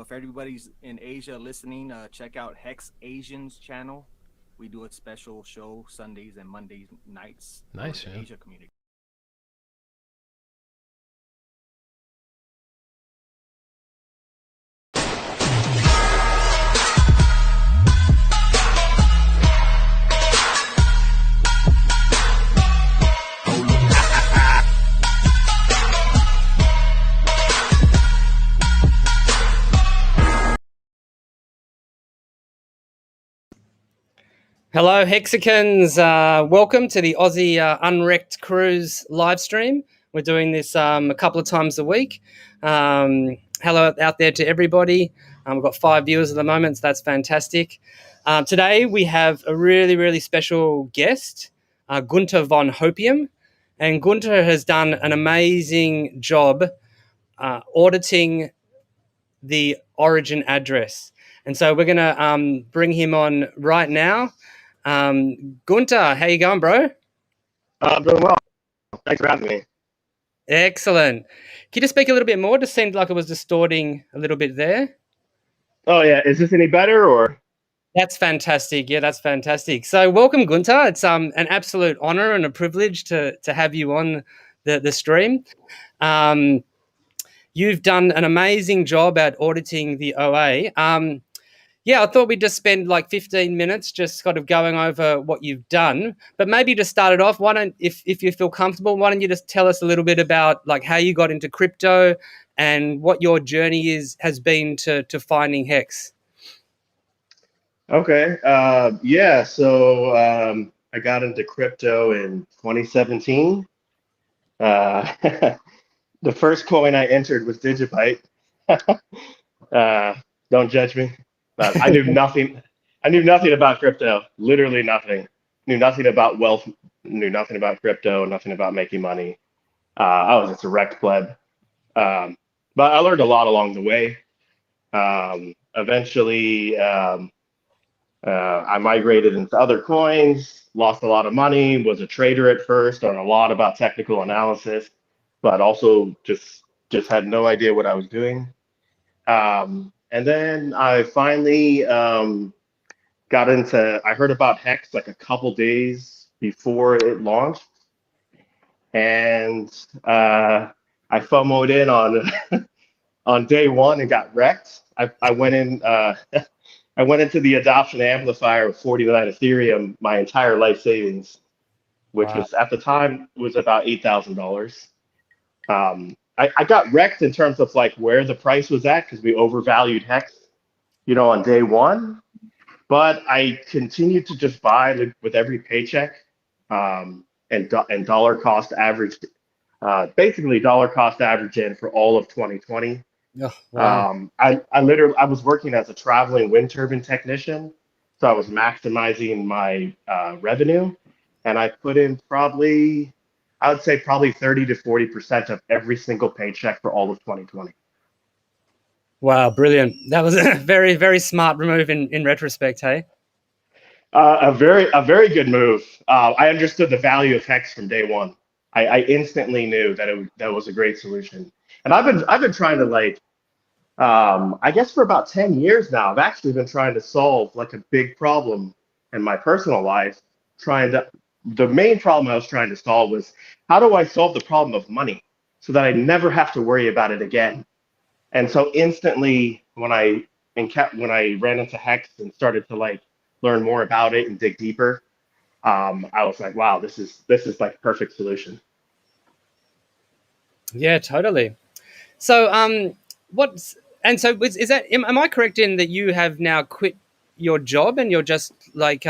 if everybody's in Asia listening, check out Hex Asians channel. We do a special show Sundays and Mondays nights Nice, for the yeah. Asia community. Hello, Hexicans. Welcome to the Aussie Unwrecked Cruise live stream. We're doing this a couple of times a week. Hello out there to everybody. We've got 5 viewers at the moment, so that's fantastic. Today we have a really, really special guest, Gunther Von Hopium. And Gunther has done an amazing job auditing the origin address. And so we're going to bring him on right now. Gunther, how you going, bro? I'm doing well. Thanks for having me. Excellent. Can you just speak a little bit more? Just seemed like it was distorting a little bit there. Oh yeah, is this any better or? That's fantastic. Yeah, that's fantastic. So welcome, Gunther. It's an absolute honor and a privilege to have you on the stream. You've done an amazing job at auditing the OA. Yeah, I thought we'd just spend like 15 minutes just kind of going over what you've done. But maybe to start it off, why don't, if you feel comfortable, why don't you just tell us a little bit about like how you got into crypto and what your journey has been to finding Hex? Okay. Yeah. So I got into crypto in 2017. Uh, the first coin I entered was Digibyte. Don't judge me, but I knew nothing. I knew nothing about crypto. Literally nothing. Knew nothing about wealth. Knew nothing about crypto. Nothing about making money. I was just a wrecked pleb. But I learned a lot along the way. Eventually, I migrated into other coins, lost a lot of money, was a trader at first, learned a lot about technical analysis, but also just had no idea what I was doing. And then I finally got into, I heard about Hex like a couple days before it launched. And I FOMO'd in on on day one and got wrecked. I went in. I went into the adoption amplifier of 49 Ethereum, my entire life savings, which Wow. was at the time was about $8,000. I got wrecked in terms of like where the price was at because we overvalued Hex, on day one. But I continued to just buy with every paycheck, and dollar cost average, basically dollar cost average in for all of 2020. Oh, wow. I was working as a traveling wind turbine technician, so I was maximizing my revenue, and I put in I would say probably 30 to 40% of every single paycheck for all of 2020. Wow, brilliant. That was a very, very smart move in retrospect, hey? A very good move. I understood the value of Hex from day one. I instantly knew that was a great solution, and I've been trying to I guess for about 10 years now, I've actually been trying to solve like a big problem in my personal life. The main problem I was trying to solve was how do I solve the problem of money so that I never have to worry about it again? And so instantly when I ran into Hex and started to learn more about it and dig deeper, I was like, wow, this is like perfect solution. Yeah, totally. So, is that, am I correct in that you have now quit your job and you're just like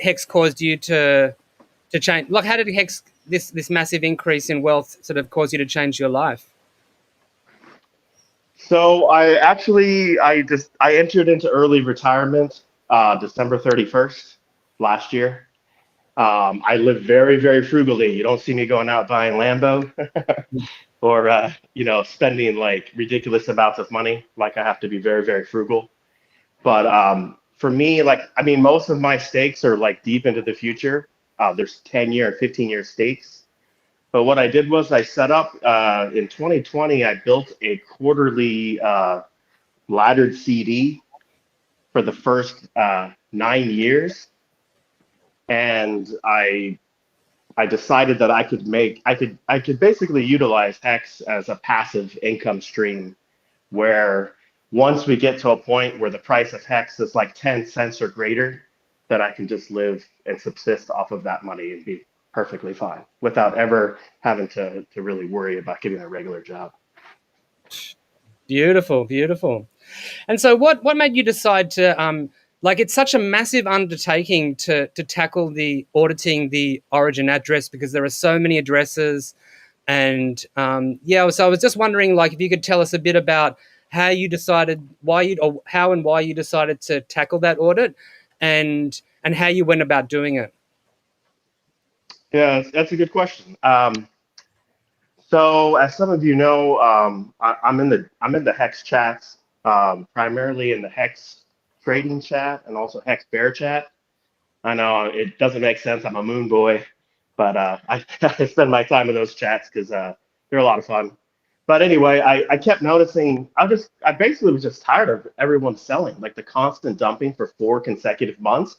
Hex caused you to change? Like, how did Hex, this massive increase in wealth sort of cause you to change your life? So I entered into early retirement December 31st last year. I live very, very frugally. You don't see me going out buying Lambo or spending like ridiculous amounts of money. Like I have to be very, very frugal. But for me, most of my stakes are like deep into the future. There's 10-year and 15-year stakes. But what I did was I set up in 2020, I built a quarterly laddered CD for the first 9 years, and I decided that I could basically utilize Hex as a passive income stream, where once we get to a point where the price of Hex is like 10 cents or greater, that I can just live and subsist off of that money and be perfectly fine without ever having to really worry about getting a regular job. Beautiful, beautiful. And so what made you decide to like, it's such a massive undertaking to tackle the auditing the origin address, because there are so many addresses. And yeah, so I was just wondering, like, if you could tell us a bit about how you decided how and why you decided to tackle that audit, and how you went about doing it. Yeah, that's a good question. So as some of you know, I'm in the Hex chats, primarily in the Hex trading chat and also Hex bear chat. I know it doesn't make sense. I'm a moon boy, but I spend my time in those chats because they're a lot of fun. But anyway, I kept noticing. I basically was just tired of everyone selling, like the constant dumping for 4 consecutive months.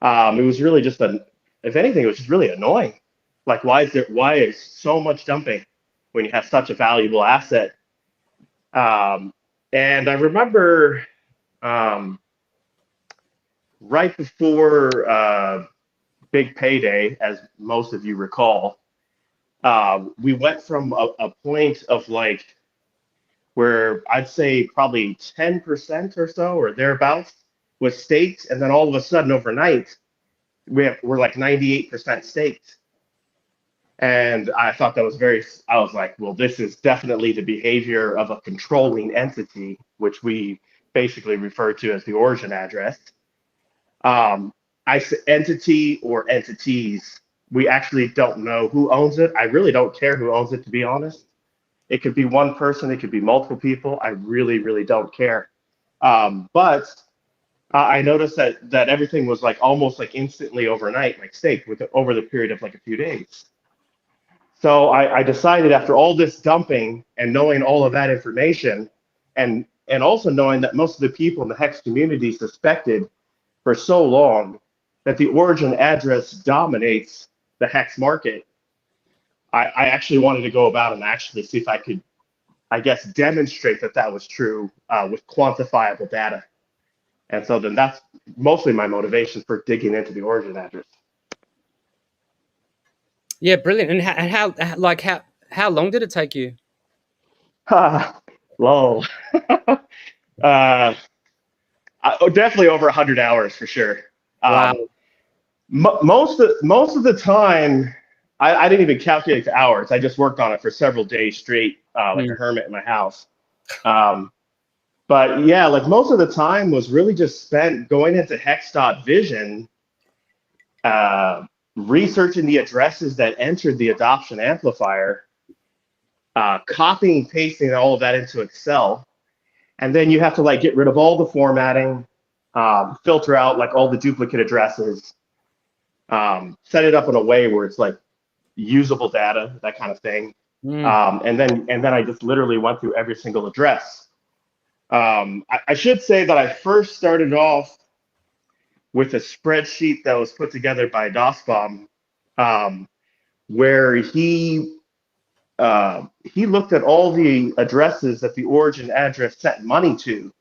It was really just if anything, it was just really annoying. Like, why is so much dumping when you have such a valuable asset? And I remember right before big payday, as most of you recall, we went from a point of like where I'd say probably 10% or so or thereabouts was staked, and then all of a sudden overnight we're like 98% staked. And I thought that was I was like, well, this is definitely the behavior of a controlling entity, which we basically refer to as the origin address. I say entity or entities. We actually don't know who owns it. I really don't care who owns it, to be honest. It could be one person, it could be multiple people. I really, really don't care. But I noticed that everything was like almost like instantly overnight, like staked over the period of like a few days. So I decided, after all this dumping and knowing all of that information, and also knowing that most of the people in the Hex community suspected for so long that the origin address dominates the Hex market, I actually wanted to go about and actually see if I could, I guess, demonstrate that that was true with quantifiable data. And so then that's mostly my motivation for digging into the origin address. Yeah, brilliant. And how long did it take you? Lol. Definitely over 100 hours for sure. Wow. Most of the time, I didn't even calculate the hours. I just worked on it for several days straight, like a hermit in my house. But yeah, like most of the time was really just spent going into Hex.vision, researching the addresses that entered the adoption amplifier, copying and pasting all of that into Excel. And then you have to like get rid of all the formatting, filter out like all the duplicate addresses, set it up in a way where it's like usable data, that kind of thing. And then I just literally went through every single address. I should say that I first started off with a spreadsheet that was put together by DOSBomb, where he looked at all the addresses that the origin address sent money to.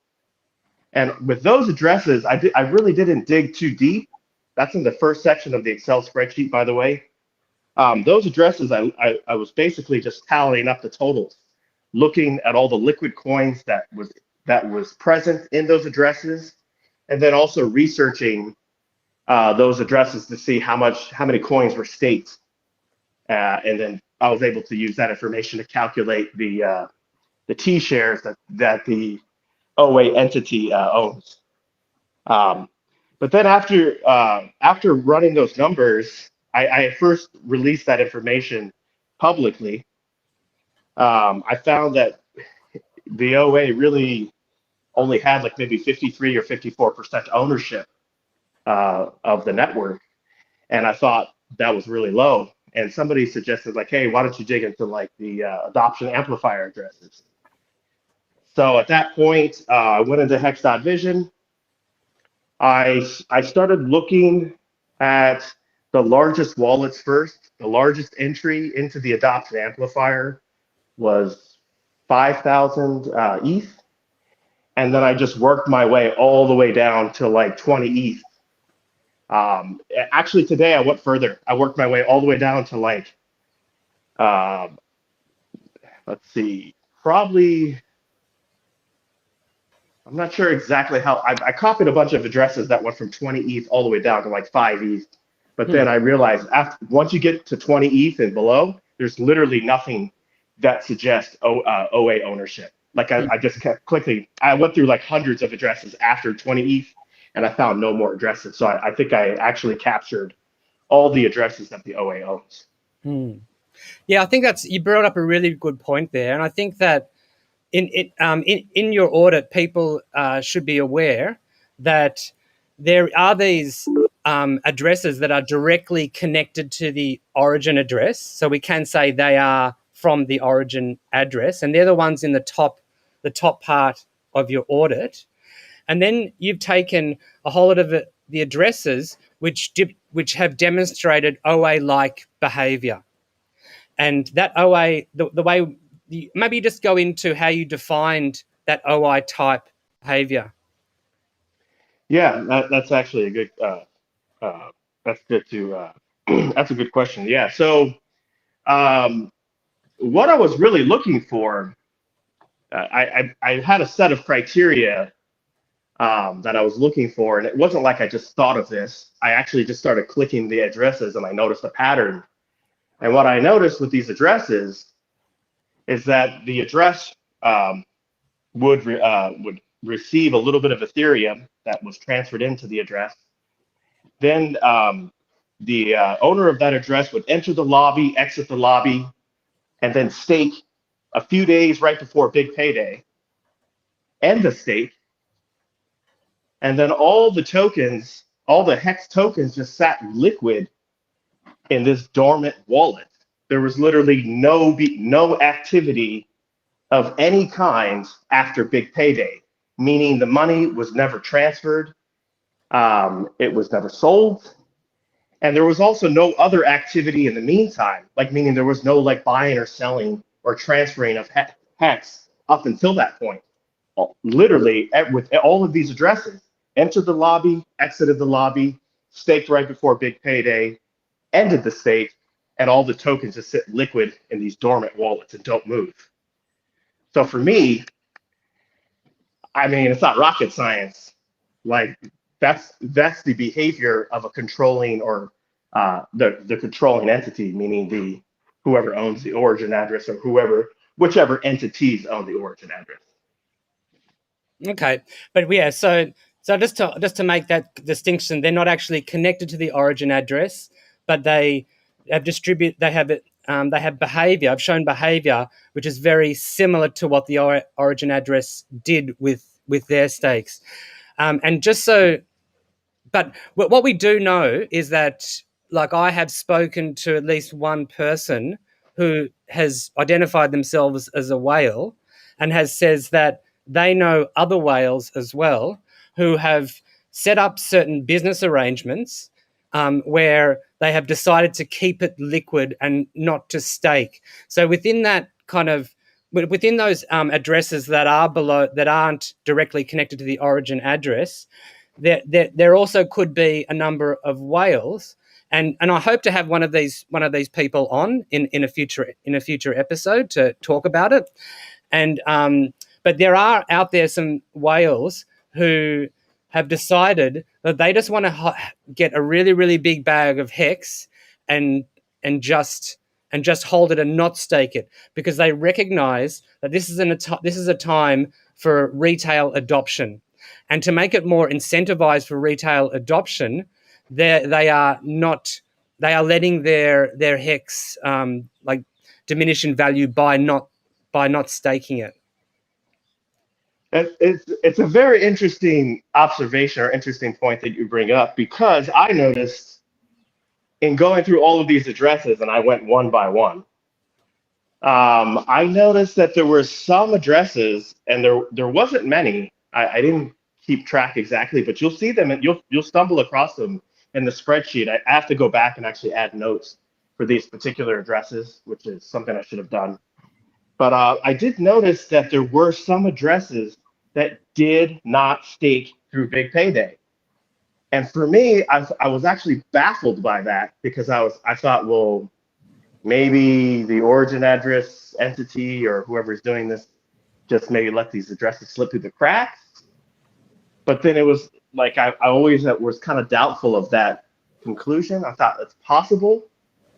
And with those addresses, I really didn't dig too deep. That's in the first section of the Excel spreadsheet, by the way. Those addresses, I was basically just tallying up the totals, looking at all the liquid coins that was present in those addresses, and then also researching those addresses to see how many coins were staked. And then I was able to use that information to calculate the T shares that the OA entity owns. But then after running those numbers, I first released that information publicly. I found that the OA really only had like maybe 53 or 54% ownership of the network, and I thought that was really low. And somebody suggested like, hey, why don't you dig into like the adoption amplifier addresses? So at that point, I went into Hex.vision. I started looking at the largest wallets first. The largest entry into the adoption amplifier was 5,000 ETH. And then I just worked my way all the way down to like 20 ETH. Actually, today I went further. I worked my way all the way down to like, let's see, probably, I'm not sure exactly how, I copied a bunch of addresses that went from 20 ETH all the way down to like 5 ETH. But then I realized once you get to 20 ETH and below, there's literally nothing that suggests OA ownership. Like I just kept clicking. I went through like hundreds of addresses after 20 ETH, and I found no more addresses. So I think I actually captured all the addresses that the OA owns. Yeah, I think you brought up a really good point there, and I think that in your audit, people should be aware that there are these addresses that are directly connected to the origin address. So we can say they are from the origin address, and they're the ones in the top part of your audit. And then you've taken a whole lot of the addresses which have demonstrated OA-like behavior. And that OA, the way, maybe you just go into how you defined that OI type behavior. Yeah, that's actually a good, that's good to, that's a good question. Yeah, so what I was really looking for, I had a set of criteria that I was looking for, and it wasn't like I just thought of this. I actually just started clicking the addresses, and I noticed a pattern. And what I noticed with these addresses is that the address would receive a little bit of Ethereum that was transferred into the address. Then the owner of that address would enter the lobby, exit the lobby, and then stake a few days right before big payday, end the stake, and then all the tokens, all the Hex tokens just sat liquid in this dormant wallet. There was literally no activity of any kind after big payday, meaning the money was never transferred, it was never sold, and there was also no other activity in the meantime, like meaning there was no like buying or selling or transferring of Hex up until that point. Literally, with all of these addresses, entered the lobby, exited the lobby, staked right before big payday, ended the stake, and all the tokens just sit liquid in these dormant wallets and don't move. So for me, I mean, it's not rocket science. Like that's the behavior of a controlling or the controlling entity, meaning whoever owns the origin address or whichever entities own the origin address. Okay, but yeah, so just to make that distinction, they're not actually connected to the origin address, but they have behavior. I've shown behavior which is very similar to what the origin address did with their stakes, and just so. But what we do know is that, like, I have spoken to at least one person who has identified themselves as a whale and says that they know other whales as well who have set up certain business arrangements where they have decided to keep it liquid and not to stake. So within that within those addresses that aren't directly connected to the origin address, there also could be a number of whales, and I hope to have one of these people on in a future episode to talk about it. And but there are out there some whales who have decided that they just want to get a really, really big bag of Hex and just hold it and not stake it, because they recognize that this is a time for retail adoption. And to make it more incentivized for retail adoption, they are letting their Hex like diminish in value by not staking it. It's a very interesting observation or interesting point that you bring up, because I noticed in going through all of these addresses, and I went one by one, I noticed that there were some addresses, and there wasn't many. I didn't keep track exactly, but you'll see them, and you'll stumble across them in the spreadsheet. I have to go back and actually add notes for these particular addresses, which is something I should have done. But I did notice that there were some addresses that did not stake through Big Payday. And for me, I was actually baffled by that because I thought, well, maybe the origin address entity or whoever's doing this just maybe let these addresses slip through the cracks. But then it was like I always was kind of doubtful of that conclusion. I thought it's possible.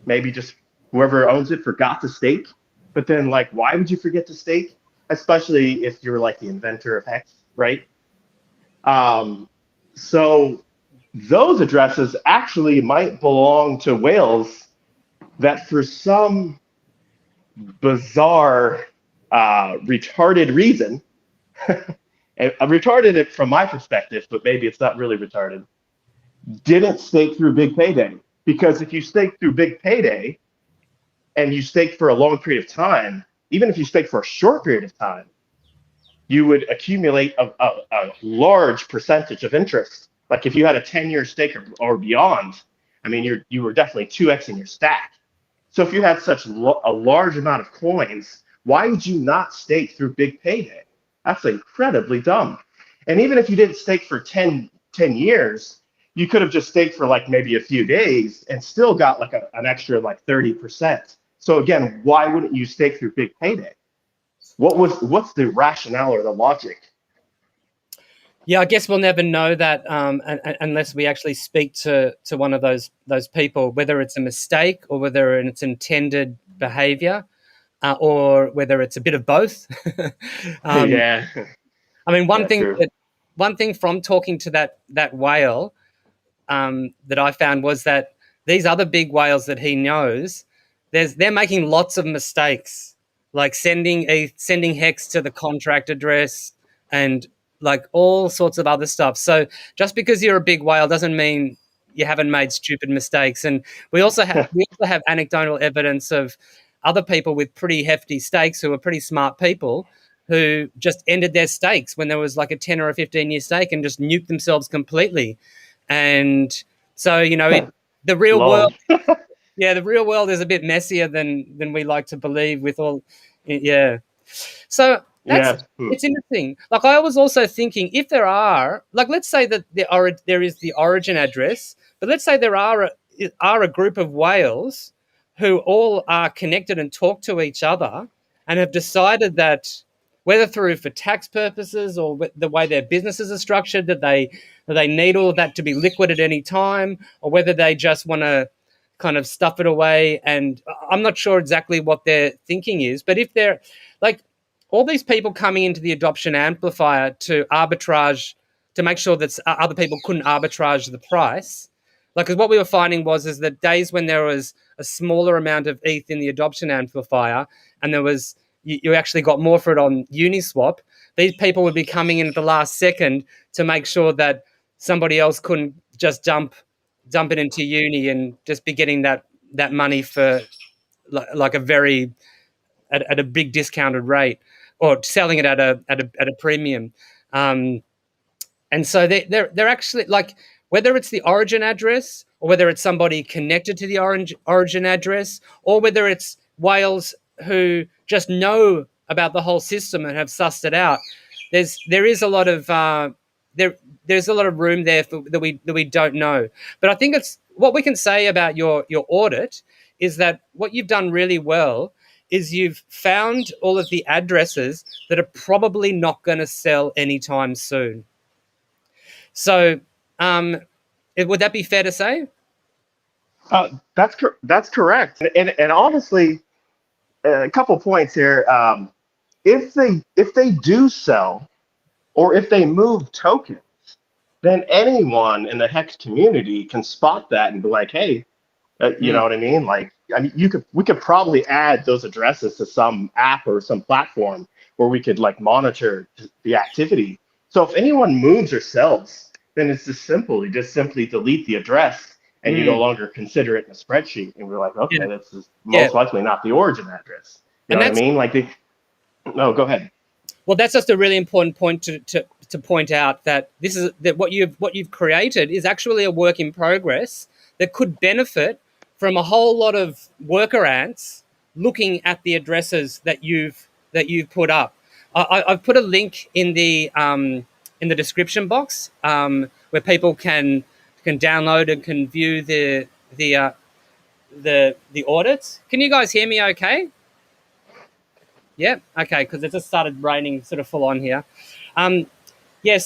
Maybe just whoever owns it forgot to stake. But then, like, why would you forget to stake? Especially if you're like the inventor of Hex, right? So those addresses actually might belong to whales that for some bizarre, retarded reason, and retarded it from my perspective, but maybe it's not really retarded, didn't stake through Big Payday. Because if you stake through Big Payday and you stake for a long period of time, even if you stake for a short period of time, you would accumulate a large percentage of interest. Like if you had a 10-year stake or beyond, I mean, you were definitely 2xing your stack. So if you had such a large amount of coins, why would you not stake through Big Payday? That's incredibly dumb. And even if you didn't stake for 10 years, you could have just staked for like maybe a few days and still got like an extra like 30%. So again, why wouldn't you stake through Big Payday? What's the rationale or the logic? Yeah, I guess we'll never know that unless we actually speak to one of those people, whether it's a mistake or whether it's intended behavior, or whether it's a bit of both. Yeah, I mean, yeah, true. one thing from talking to that whale that I found was that these other big whales that he knows, they're making lots of mistakes, like sending hex to the contract address and like all sorts of other stuff. So just because you're a big whale doesn't mean you haven't made stupid mistakes. And we also have anecdotal evidence of other people with pretty hefty stakes who are pretty smart people who just ended their stakes when there was like a 10 or a 15-year stake and just nuked themselves completely. And so, the real world, Lol. yeah, the real world is a bit messier than we like to believe with all, yeah. So Yeah. it's interesting. Like I was also thinking, if there are, like, let's say that there is the origin address, but let's say there are a group of whales who all are connected and talk to each other and have decided that whether through for tax purposes or the way their businesses are structured, that they need all of that to be liquid at any time, or whether they just want to kind of stuff it away. And I'm not sure exactly what their thinking is, but if they're like all these people coming into the adoption amplifier to arbitrage, to make sure that other people couldn't arbitrage the price. Like, because what we were finding is that days when there was a smaller amount of ETH in the adoption amplifier, and there was you actually got more for it on Uniswap, these people would be coming in at the last second to make sure that somebody else couldn't just dump it into Uni and just be getting that money for like a very at a big discounted rate, or selling it at a premium. And so they're actually like, whether it's the origin address or whether it's somebody connected to the origin address, or whether it's whales who just know about the whole system and have sussed it out. There is a lot of there's a lot of room there that we don't know. But I think it's what we can say about your audit is that what you've done really well is you've found all of the addresses that are probably not going to sell anytime soon. So, would that be fair to say? That's correct. And honestly, a couple points here. If they do sell, or if they move tokens, then anyone in the Hex community can spot that and be like, hey, you know what I mean? Like, I mean, we could probably add those addresses to some app or some platform where we could like monitor the activity. So if anyone moves or sells, then it's just simple. You just simply delete the address and you no longer consider it in a spreadsheet. And we're like, okay, Yeah. this is most likely not the origin address. You know what I mean? Like no, go ahead. Well, that's just a really important point to point out, that this is that what you've created is actually a work in progress that could benefit from a whole lot of worker ants looking at the addresses that you've put up. I've put a link in the description box, where people can download and can view the audits. Can you guys hear me? Okay. Yeah. Okay. Because it just started raining sort of full on here. Yeah. Yeah.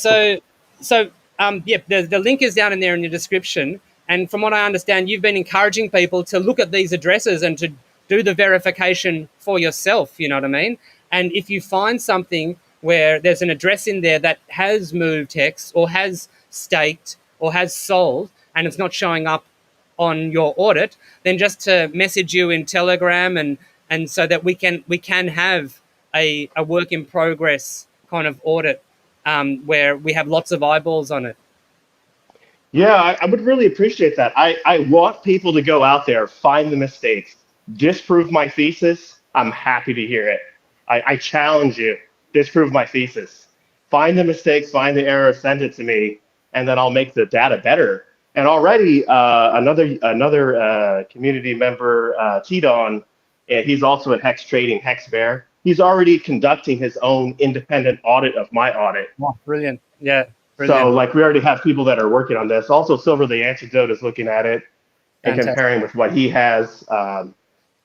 The link is down in there in the description. And from what I understand, you've been encouraging people to look at these addresses and to do the verification for yourself. You know what I mean? And if you find something where there's an address in there that has moved hex or has staked or has sold and it's not showing up on your audit, then just to message you in Telegram and so that we can have a work in progress kind of audit, where we have lots of eyeballs on it. Yeah, I would really appreciate that. I want people to go out there, find the mistakes, disprove my thesis. I'm happy to hear it. I challenge you, disprove my thesis. Find the mistakes, find the errors, send it to me, and then I'll make the data better. And already another community member, T-Don, and he's also at Hex Trading, Hex Bear. He's already conducting his own independent audit of my audit. Oh, brilliant. Yeah. Brilliant. So like we already have people that are working on this. Also, Silver the Antidote is looking at it and Fantastic. comparing with what he has.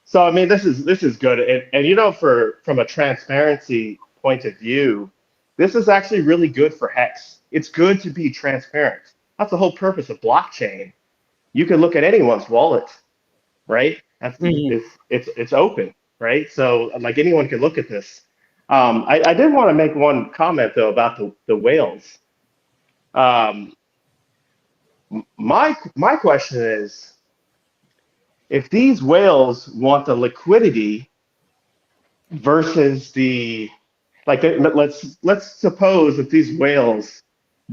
So I mean, this is good. And you know, from a transparency point of view, this is actually really good for Hex. It's good to be transparent. That's the whole purpose of blockchain. You can look at anyone's wallet, right? That's it's open, right? So like anyone can look at this. I did want to make one comment though about the whales. My question is, if these whales want the liquidity versus let's suppose that these whales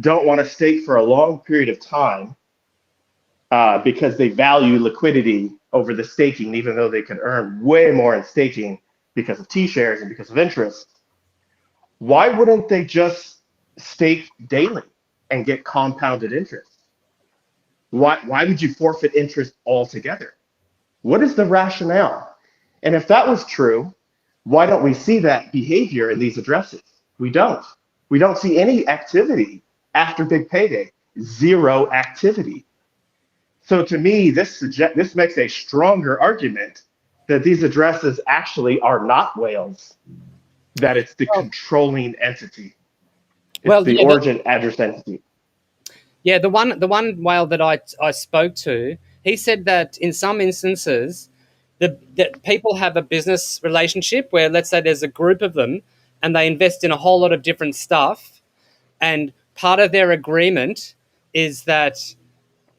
don't want to stake for a long period of time because they value liquidity over the staking, even though they can earn way more in staking because of T-shares and because of interest. Why wouldn't they just stake daily and get compounded interest? Why would you forfeit interest altogether? What is the rationale? And if that was true, why don't we see that behavior in these addresses? We don't. We don't see any activity after big payday. Zero activity. So to me, this makes a stronger argument that these addresses actually are not whales, that it's the controlling entity. It's the origin address entity. Yeah, the one whale that I spoke to, he said that in some instances, that people have a business relationship where, let's say, there's a group of them, and they invest in a whole lot of different stuff, and part of their agreement is that,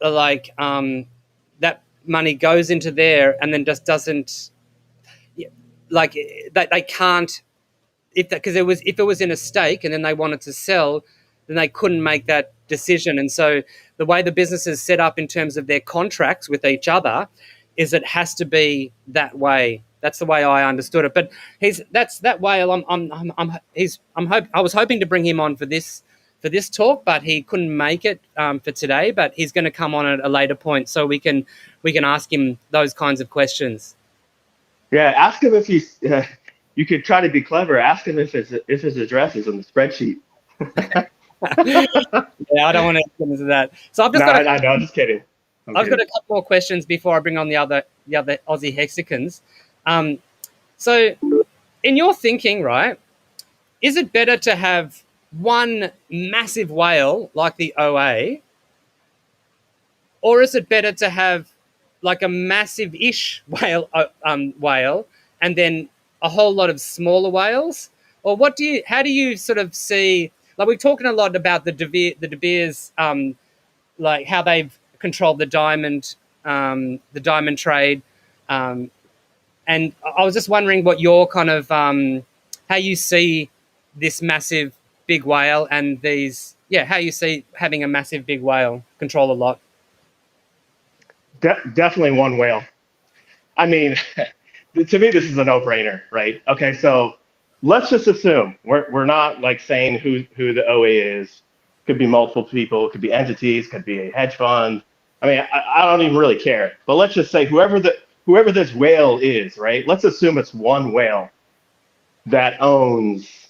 like, that money goes into there, and then just doesn't, like, they can't, if it was in a stake, and then they wanted to sell, then they couldn't make that decision. And so the way the business is set up in terms of their contracts with each other is it has to be that way. That's the way I understood it. But that's that whale. I was hoping to bring him on for this talk, but he couldn't make it for today. But he's going to come on at a later point, so we can ask him those kinds of questions. Yeah, ask him if he's. You could try to be clever. Ask him if his address is on the spreadsheet. Yeah, I don't want to get into that. So I've just I'm just kidding. I've got a couple more questions before I bring on the other Aussie Hexicans. So, in your thinking, right, is it better to have one massive whale like the OA, or is it better to have like a massive-ish whale, and then a whole lot of smaller whales? Or how do you sort of see? Like, we're talking a lot about the De Beers, like how they've controlled the diamond trade, and I was just wondering what your kind of how you see this massive big whale and how you see having a massive big whale control a lot. Definitely one whale. I mean, to me, this is a no-brainer, right? Okay, so let's just assume we're not like saying who the OA is. Could be multiple people, could be entities, could be a hedge fund. I mean, I don't even really care. But let's just say whoever this whale is, right? Let's assume it's one whale that owns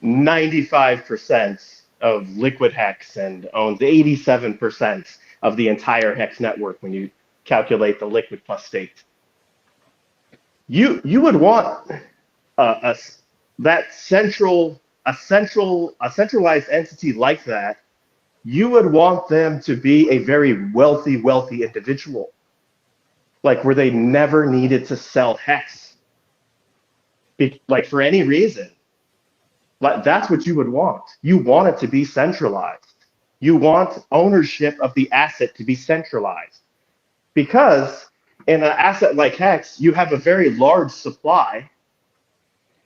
95% of liquid hex and owns 87% of the entire hex network when you calculate the liquid plus staked. You would want a that a centralized entity like that. You would want them to be a very wealthy individual, like where they never needed to sell hex, like for any reason. Like that's what you would want. You want it to be centralized. You want ownership of the asset to be centralized, because in an asset like hex, you have a very large supply.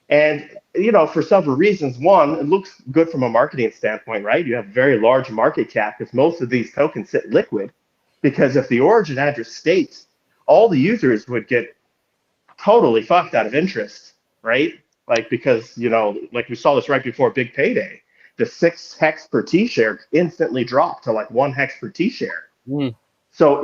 And for several reasons. One, it looks good from a marketing standpoint, right? You have very large market cap because most of these tokens sit liquid. Because if the origin address states, all the users would get totally fucked out of interest, right? Like because like we saw this right before big payday, the 6 hex per T share instantly dropped to like 1 hex per T share. Mm. So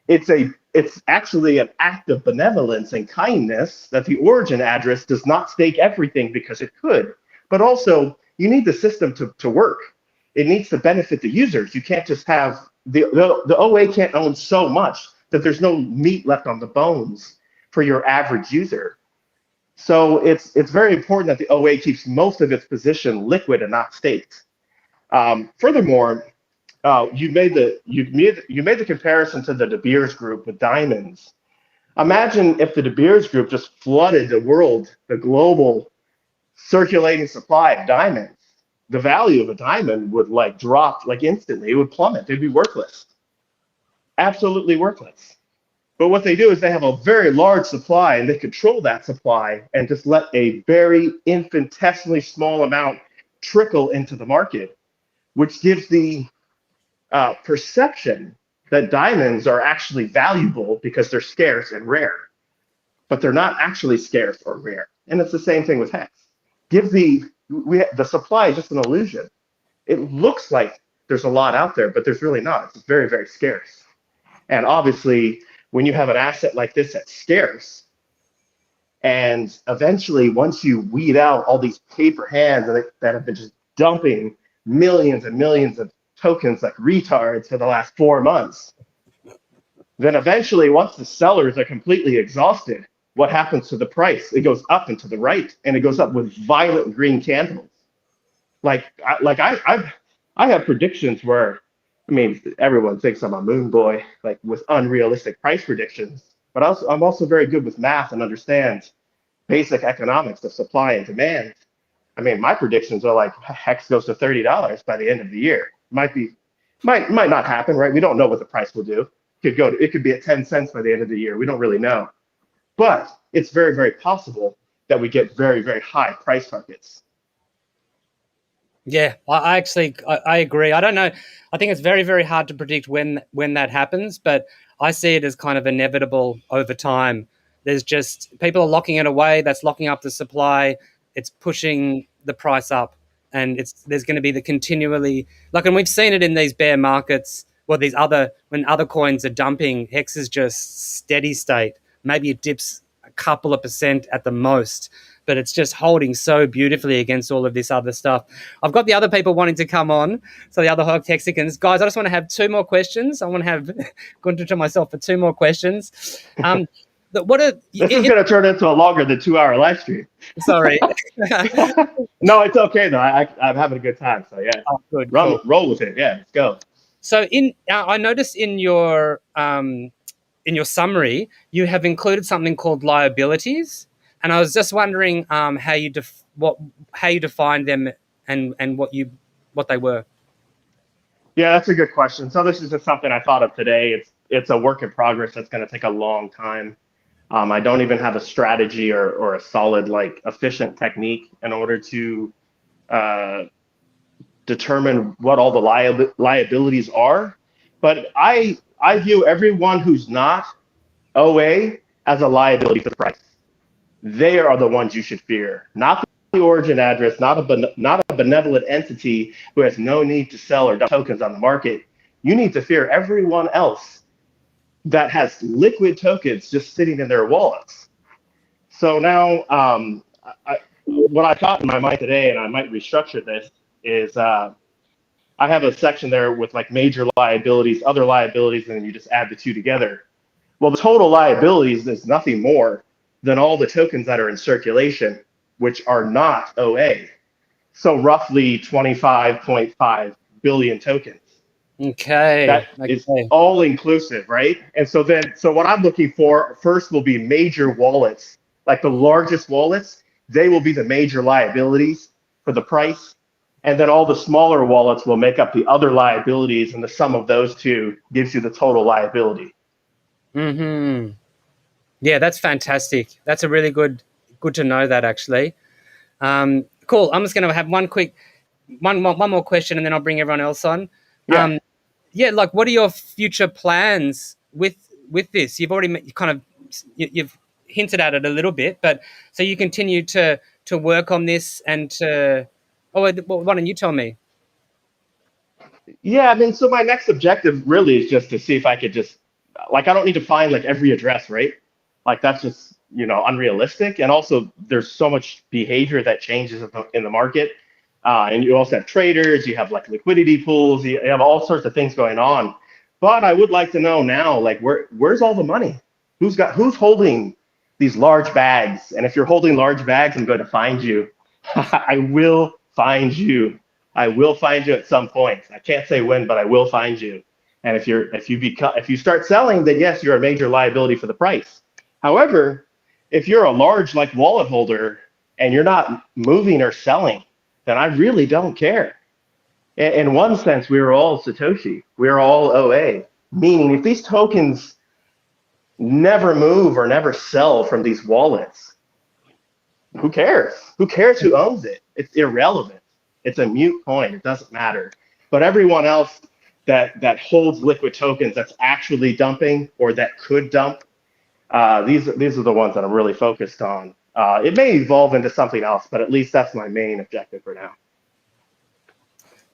it's actually an act of benevolence and kindness that the origin address does not stake everything because it could, but also you need the system to work. It needs to benefit the users. You can't just have the OA can't own so much that there's no meat left on the bones for your average user. So it's very important that the OA keeps most of its position liquid and not staked. Furthermore, you made the comparison to the De Beers group with diamonds. Imagine if the De Beers group just flooded the global circulating supply of diamonds. The value of a diamond would like drop like instantly. It would plummet. They'd be worthless, absolutely worthless. But what they do is they have a very large supply and they control that supply and just let a very infinitesimally small amount trickle into the market, which gives the perception that diamonds are actually valuable because they're scarce and rare, but they're not actually scarce or rare. And it's the same thing with hex. The supply is just an illusion. It looks like there's a lot out there, but there's really not. It's very, very scarce. And obviously, when you have an asset like this that's scarce, and eventually, once you weed out all these paper hands that have been just dumping millions and millions of tokens like retards for the last 4 months, then eventually, once the sellers are completely exhausted, what happens to the price? It goes up and to the right, and it goes up with violent green candles. I have predictions where, I mean, everyone thinks I'm a moon boy, like with unrealistic price predictions, but I'm also very good with math and understand basic economics of supply and demand. I mean, my predictions are like hex goes to $30 by the end of the year. Might not happen, right? We don't know what the price will do. It could be at 10 cents by the end of the year. We don't really know. But it's very, very possible that we get very, very high price targets. Yeah, I agree. I don't know. I think it's very, very hard to predict when that happens, but I see it as kind of inevitable over time. There's just people are locking it away. That's locking up the supply. It's pushing the price up, and there's going to be the continually and we've seen it in these bear markets. Well, when other coins are dumping, hex is just steady state. Maybe it dips a couple of percent at the most, but it's just holding so beautifully against all of this other stuff. I've got the other people wanting to come on, so the other Hexicans. Guys, I just want to have 2 more questions. I want to have Gunther to myself for 2 more questions. This is going to turn into a longer than 2-hour live stream. Sorry. No, it's okay though. I'm having a good time. So yeah, good. Roll with it. Yeah, let's go. So I noticed in your summary you have included something called liabilities, and I was just wondering how you define them and what they were. Yeah, that's a good question. So this is just something I thought of today. It's a work in progress that's going to take a long time. I don't even have a strategy or a solid efficient technique in order to determine what all the liabilities are. But I view everyone who's not OA as a liability for the price. They are the ones you should fear, not the origin address, not a benevolent entity who has no need to sell or dump tokens on the market. You need to fear everyone else that has liquid tokens just sitting in their wallets. So now, what I thought in my mind today, and I might restructure this, is I have a section there with like major liabilities, other liabilities, and then you just add the two together. Well, the total liabilities is nothing more than all the tokens that are in circulation, which are not OA. So roughly 25.5 billion tokens. Okay. That is all inclusive, right? And so what I'm looking for first will be major wallets, like the largest wallets, they will be the major liabilities for the price. And then all the smaller wallets will make up the other liabilities, and the sum of those two gives you the total liability. Mm-hmm. Yeah, that's fantastic. That's a really good to know that, actually. Cool. I'm just going to have one more question, and then I'll bring everyone else on. Yeah. Like, what are your future plans with this? You've already you've hinted at it a little bit, but so you continue to work on this and why don't you tell me? Yeah, I mean, so my next objective really is just to see if I could just, like, I don't need to find like every address, right? Like that's just, unrealistic. And also there's so much behavior that changes in the market. And you also have traders, you have like liquidity pools, you have all sorts of things going on. But I would like to know now, like, where's all the money? Who's holding these large bags? And if you're holding large bags, I'm going to find you. I will find you. I will find you at some point. I can't say when, but I will find you. And if you start selling, then yes, you're a major liability for the price. However, if you're a large like wallet holder and you're not moving or selling, then I really don't care. In one sense, we are all Satoshi. We are all OA. Meaning, if these tokens never move or never sell from these wallets, who cares? Who cares who owns it? It's irrelevant. It's a mute coin. It doesn't matter. But everyone else that holds liquid tokens that's actually dumping or that could dump, these are the ones that I'm really focused on. It may evolve into something else, but at least that's my main objective for now.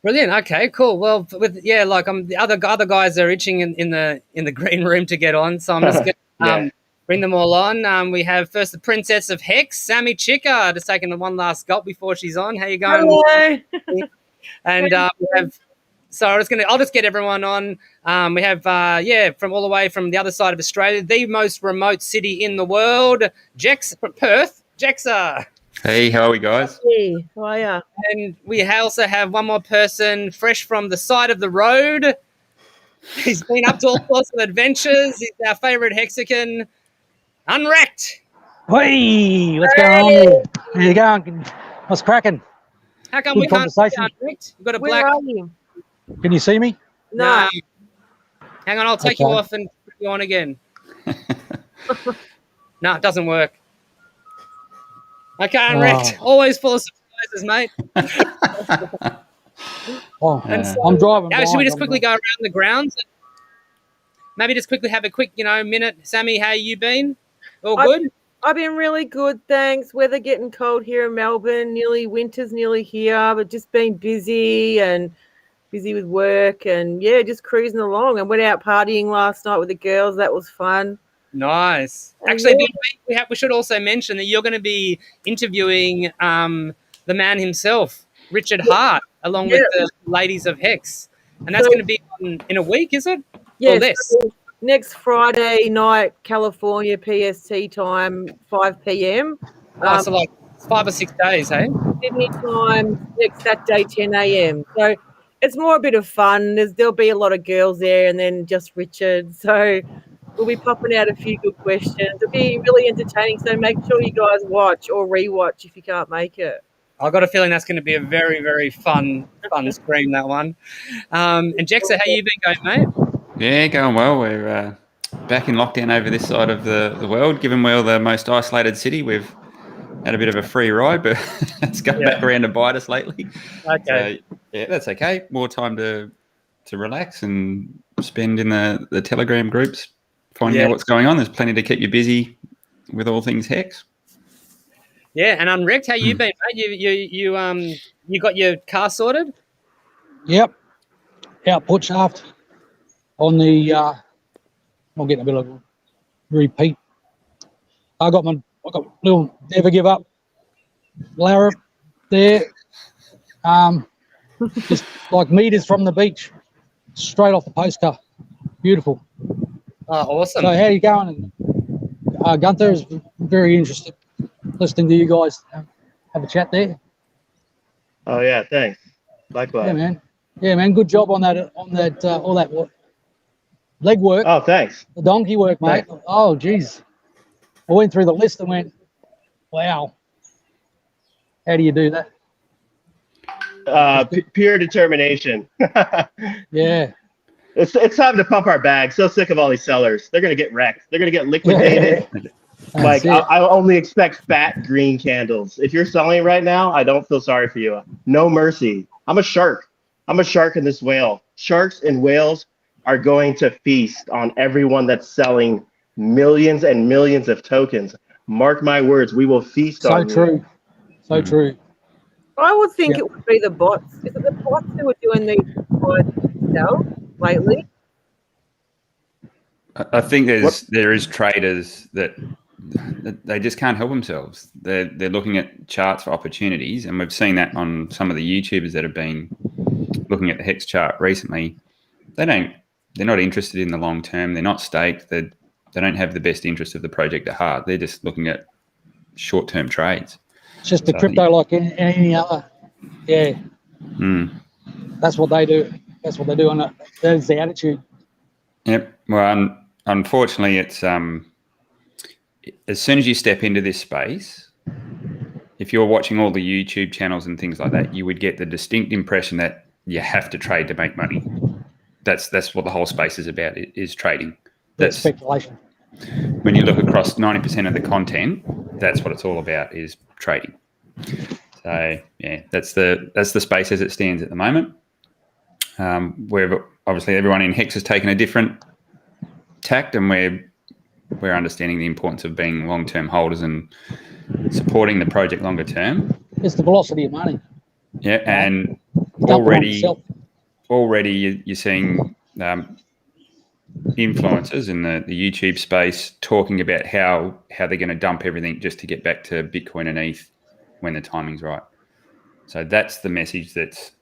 Brilliant. Okay, cool. Well, the other guys are itching in the green room to get on, so I'm just going to bring them all on. We have first the Princess of Hex, Sammy Chica, just taking one last gulp before she's on. How you going? Hello. And we have. So I'll just get everyone on. We have from all the way from the other side of Australia, the most remote city in the world, Perth, Jexa. Hey, how are we, guys? Hey, how are ya? And we also have one more person fresh from the side of the road. He's been up to all sorts of adventures. He's our favourite Hexican, Unwrecked. Hey, what's going on here? How you going? What's cracking? How come Good we can't see conversation. Unwrecked? We've got a Where black. are you? Can you see me? No. Hang on, I'll take you off and put you on again. No, it doesn't work. Okay, Unwrecked. Always full of surprises, mate. I'm driving. Should we just quickly go around the grounds? Maybe just quickly have a quick, minute. Sammy, how you been? All good? I've been really good, thanks. Weather getting cold here in Melbourne. Winter's nearly here, but just been busy with work and just cruising along. I went out partying last night with the girls. That was fun. Nice. Actually, we should also mention that you're going to be interviewing the man himself, Richard Hart, along with the ladies of Hex. And that's going to be in a week, is it? Yes. Or less? Next Friday night, California PST time, 5 p.m. So like 5 or 6 days, hey? Sydney time, next Saturday, 10 a.m. So it's more a bit of fun. There'll be a lot of girls there and then just Richard. So we'll be popping out a few good questions. It'll be really entertaining. So make sure you guys watch or rewatch if you can't make it. I've got a feeling that's going to be a very, very fun stream, that one. And Jexa, how you been going, mate? Yeah, going well. We're back in lockdown over this side of the world. Given we're the most isolated city, we've had a bit of a free ride, but it's come back around to bite us lately. Okay. So, yeah, that's okay. More time to relax and spend in the Telegram groups, finding out what's going on. There's plenty to keep you busy with all things Hex. Yeah, and Unwrecked, how you been, mate? You got your car sorted? Yep. Output shaft on the, I'll get a bit of repeat. I got little never give up Larrup there. Just like meters from the beach, straight off the postcar. Beautiful. Oh, awesome. So how you going? Gunther is very interested listening to you guys have a chat there. Oh yeah, thanks. Likewise. Yeah, man. Good job on that. All that leg work. Oh, thanks. The donkey work, mate. Thanks. Oh, geez. I went through the list and went, wow. How do you do that? Pure determination. Yeah. It's time to pump our bags. So sick of all these sellers. They're gonna get wrecked. They're gonna get liquidated. Like I only expect fat green candles. If you're selling right now, I don't feel sorry for you. No mercy. I'm a shark. I'm a shark in this whale. Sharks and whales are going to feast on everyone that's selling millions and millions of tokens. Mark my words, we will feast on you. So true. I would think it would be the bots. Is it the bots who are doing these themselves lately? I think there is traders that they just can't help themselves. They're looking at charts for opportunities, and we've seen that on some of the YouTubers that have been looking at the Hex chart recently. They're not interested in the long term. They're not staked. They don't have the best interest of the project at heart. They're just looking at short term trades. It's just the crypto like any other. Yeah. That's what they do. That's what they do, and that is the attitude. Yep. Well, unfortunately, it's as soon as you step into this space, if you're watching all the YouTube channels and things like that, you would get the distinct impression that you have to trade to make money. That's what the whole space is about, is trading. That's speculation. When you look across 90% of the content, that's what it's all about, is trading. So yeah, that's the space as it stands at the moment. Where obviously everyone in Hex has taken a different tact, and we're understanding the importance of being long-term holders and supporting the project longer term. It's the velocity of money. Yeah, and already you're seeing influencers in the YouTube space talking about how they're going to dump everything just to get back to Bitcoin and ETH when the timing's right. So that's the message that's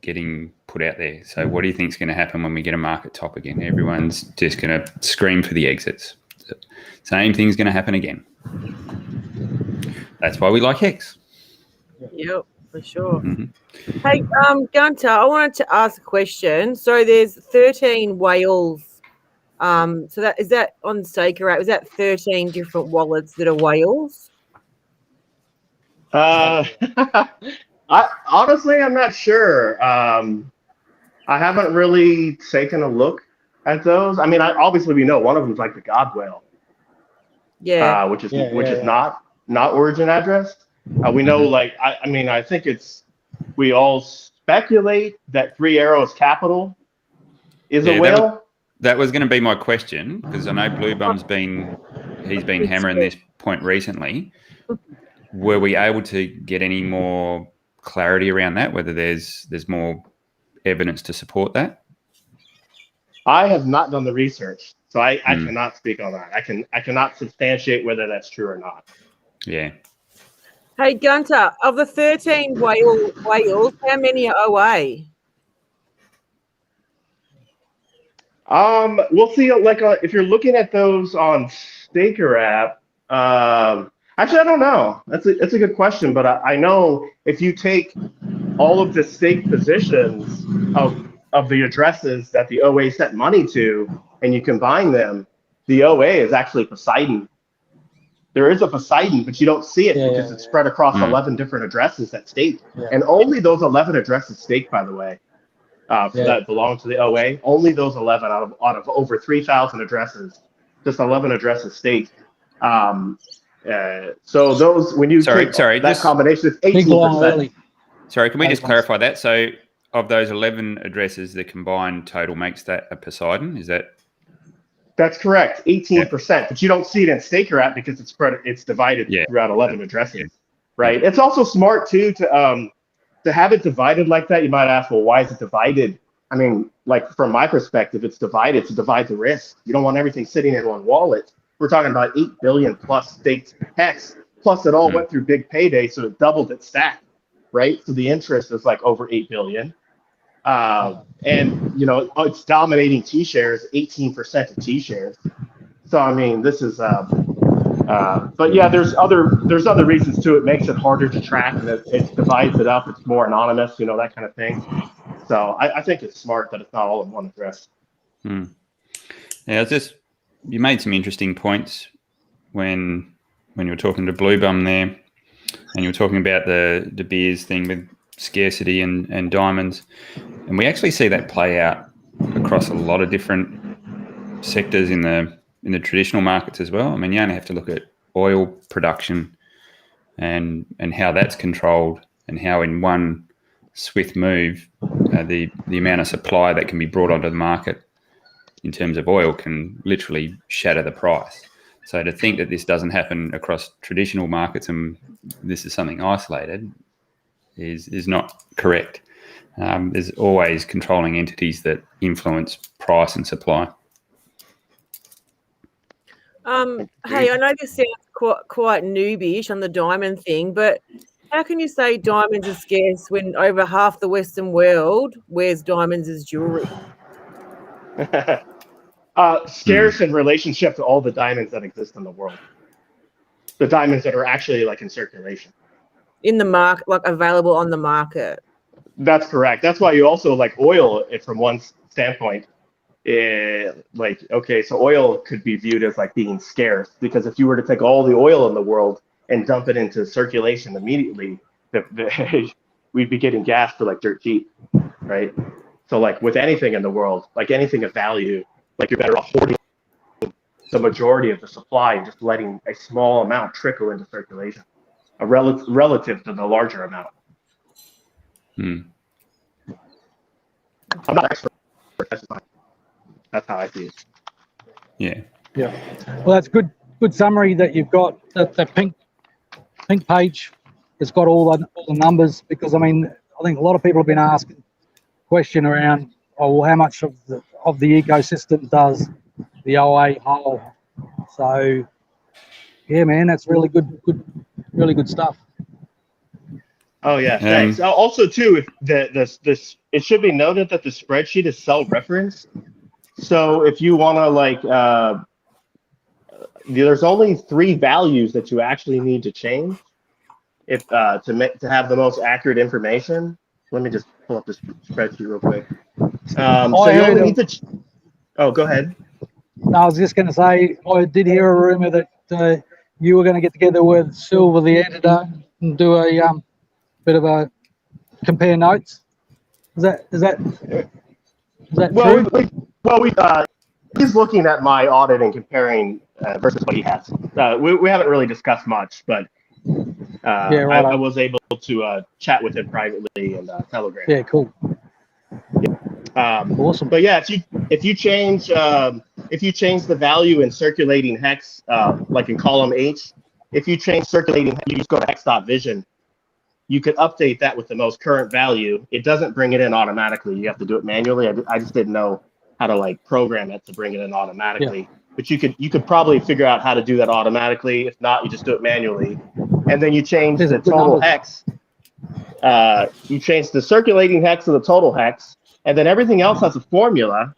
getting put out there. So what do you think is going to happen when we get a market top again? Everyone's just going to scream for the exits. Same thing's going to happen again. That's why we like Hex. Yep, for sure. Hey, Gunter, I wanted to ask a question. So there's 13 whales. So is that on Staker app? Is that 13 different wallets that are whales? Honestly, I'm not sure. I haven't really taken a look at those. I mean, obviously we know one of them is like the God whale. Yeah. Which is not origin address. We know, like, I think we all speculate that Three Arrows Capital is a whale. That was going to be my question, because I know Blue Bum's been hammering this point recently. Were we able to get any more clarity around that, whether there's more evidence to support that? I have not done the research, so I cannot speak on that. I cannot substantiate whether that's true or not. Yeah. Hey, Gunter, of the 13 whales, how many are OA? We'll see. Like, if you're looking at those on Staker app, actually, I don't know. That's a good question, but I know if you take all of the stake positions of the addresses that the OA sent money to, and you combine them, the OA is actually Poseidon. There is a Poseidon, but you don't see it because it's spread across 11 different addresses that stake. Yeah. And only those 11 addresses stake, by the way, that belong to the OA. Only those 11 out of over 3,000 addresses, just 11 addresses stake. So those, when you take that combination, it's 18%. Sorry, can we just clarify that? So of those 11 addresses, the combined total makes that a Poseidon? Is that? That's correct, 18%. But you don't see it in Staker app because it's divided throughout 11 addresses, right? It's also smart too to have it divided like that. You might ask, well, why is it divided? I mean, like from my perspective, it's divided to divide the risk. You don't want everything sitting in one wallet. We're talking about 8 billion plus staked hex, plus it all went through big payday, so it doubled its stack, right? So the interest is like over 8 billion. And you know, it's dominating T-shares, 18% of T-shares. So I mean, this is but yeah, there's other reasons too. It makes it harder to track, and it divides it up. It's more anonymous, you know, that kind of thing. So I think it's smart that it's not all in one address. Yeah, it's just, you made some interesting points when you were talking to Blue Bum there, and you were talking about the De Beers thing with scarcity and diamonds, and we actually see that play out across a lot of different sectors in the traditional markets as well. I mean, you only have to look at oil production and how that's controlled, and how in one swift move the amount of supply that can be brought onto the market in terms of oil can literally shatter the price. So to think that this doesn't happen across traditional markets and this is something isolated is not correct. There's always controlling entities that influence price and supply. Hey, I know this sounds quite noobish on the diamond thing, but how can you say diamonds are scarce when over half the Western world wears diamonds as jewelry? Scarce in relationship to all the diamonds that exist in the world. The diamonds that are actually like in circulation. In the market, like available on the market. That's correct. That's why you also like oil, from one standpoint. Like, okay, so oil could be viewed as like being scarce, because if you were to take all the oil in the world and dump it into circulation immediately, we'd be getting gas for like dirt cheap, right? So like with anything in the world, like anything of value, like you're better off hoarding the majority of the supply and just letting a small amount trickle into circulation, relative to the larger amount. I'm not an expert. That's how I see it. Yeah. Well, that's good summary that you've got. The pink page has got all the numbers, because I mean, I think a lot of people have been asking question around, oh, well, how much of the ecosystem does the OA hold? So yeah, man, that's really good stuff. Oh yeah, thanks. Also too, if this it should be noted that the spreadsheet is self-referenced. So if you want to like, there's only 3 values that you actually need to change if to have the most accurate information. Let me just pull up this spreadsheet real quick. So you only need to. Oh, go ahead. No, I was just going to say, I did hear a rumor that you were going to get together with Silver, the editor, and do a bit of a compare notes. Is that true? He's looking at my audit and comparing versus what he has. We haven't really discussed much, but I was able to chat with him privately and Telegram. Yeah, cool. Awesome. But yeah, if you change the value in circulating hex, like in column H, if you change circulating, you just go to hex.vision. You could update that with the most current value. It doesn't bring it in automatically. You have to do it manually. I just didn't know how to like program it to bring it in automatically. Yeah. But you could probably figure out how to do that automatically. If not, you just do it manually. And then you change the total hex. You change the circulating hex to the total hex, and then everything else has a formula,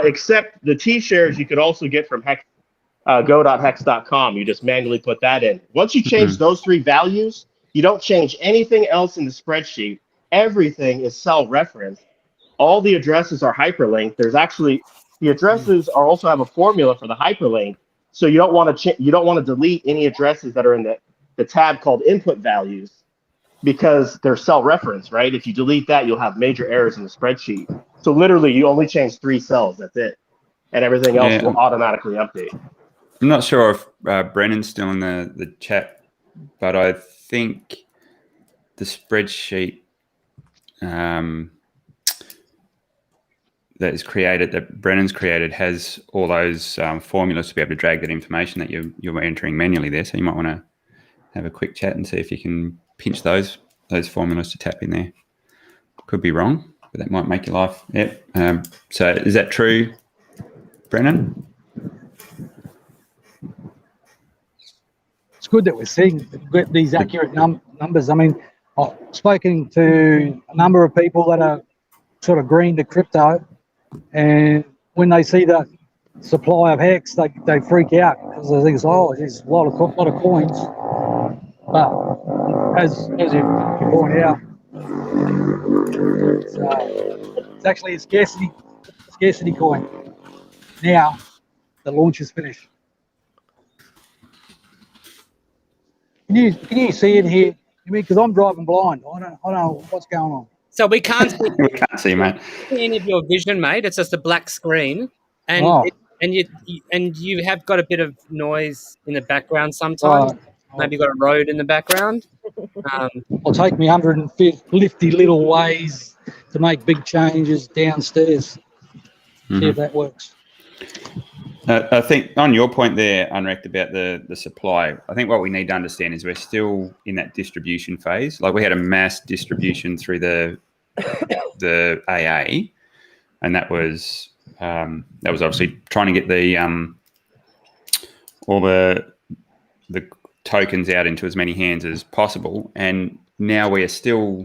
except the T-shares you could also get from hex, go.hex.com. You just manually put that in. Once you change those 3 values, you don't change anything else in the spreadsheet. Everything is self-referenced. All the addresses are hyperlinked. There's actually the addresses also have a formula for the hyperlink. So you don't want to delete any addresses that are in the tab called input values, because they're self-referenced, right? If you delete that, you'll have major errors in the spreadsheet. So literally, you only change 3 cells. That's it, and everything else will automatically update. I'm not sure if Brennan's still in the chat, but I think the spreadsheet that is created, that Brennan's created, has all those formulas to be able to drag that information that you're entering manually there. So you might want to have a quick chat and see if you can pinch those formulas to tap in there. Could be wrong, but that might make your life. Yep. So is that true, Brennan? It's good that we're seeing these accurate numbers. I mean, I've spoken to a number of people that are sort of green to crypto, and when they see the supply of Hex, they freak out because they think, oh, there's a lot of coins. But as you point out, it's actually a scarcity coin. Now the launch is finished. Can you see it here? I mean, because I'm driving blind. I don't know what's going on. So we can't see, We can't see, mate. any of your vision, mate. It's just a black screen, and and you have got a bit of noise in the background sometimes. Maybe you've got a road in the background. It'll take me 150 little ways to make big changes downstairs. See if that works. I think on your point there, Unrect, about the supply, I think what we need to understand is we're still in that distribution phase. Like we had a mass distribution through the AA, and that was obviously trying to get the all the tokens out into as many hands as possible. And now we're still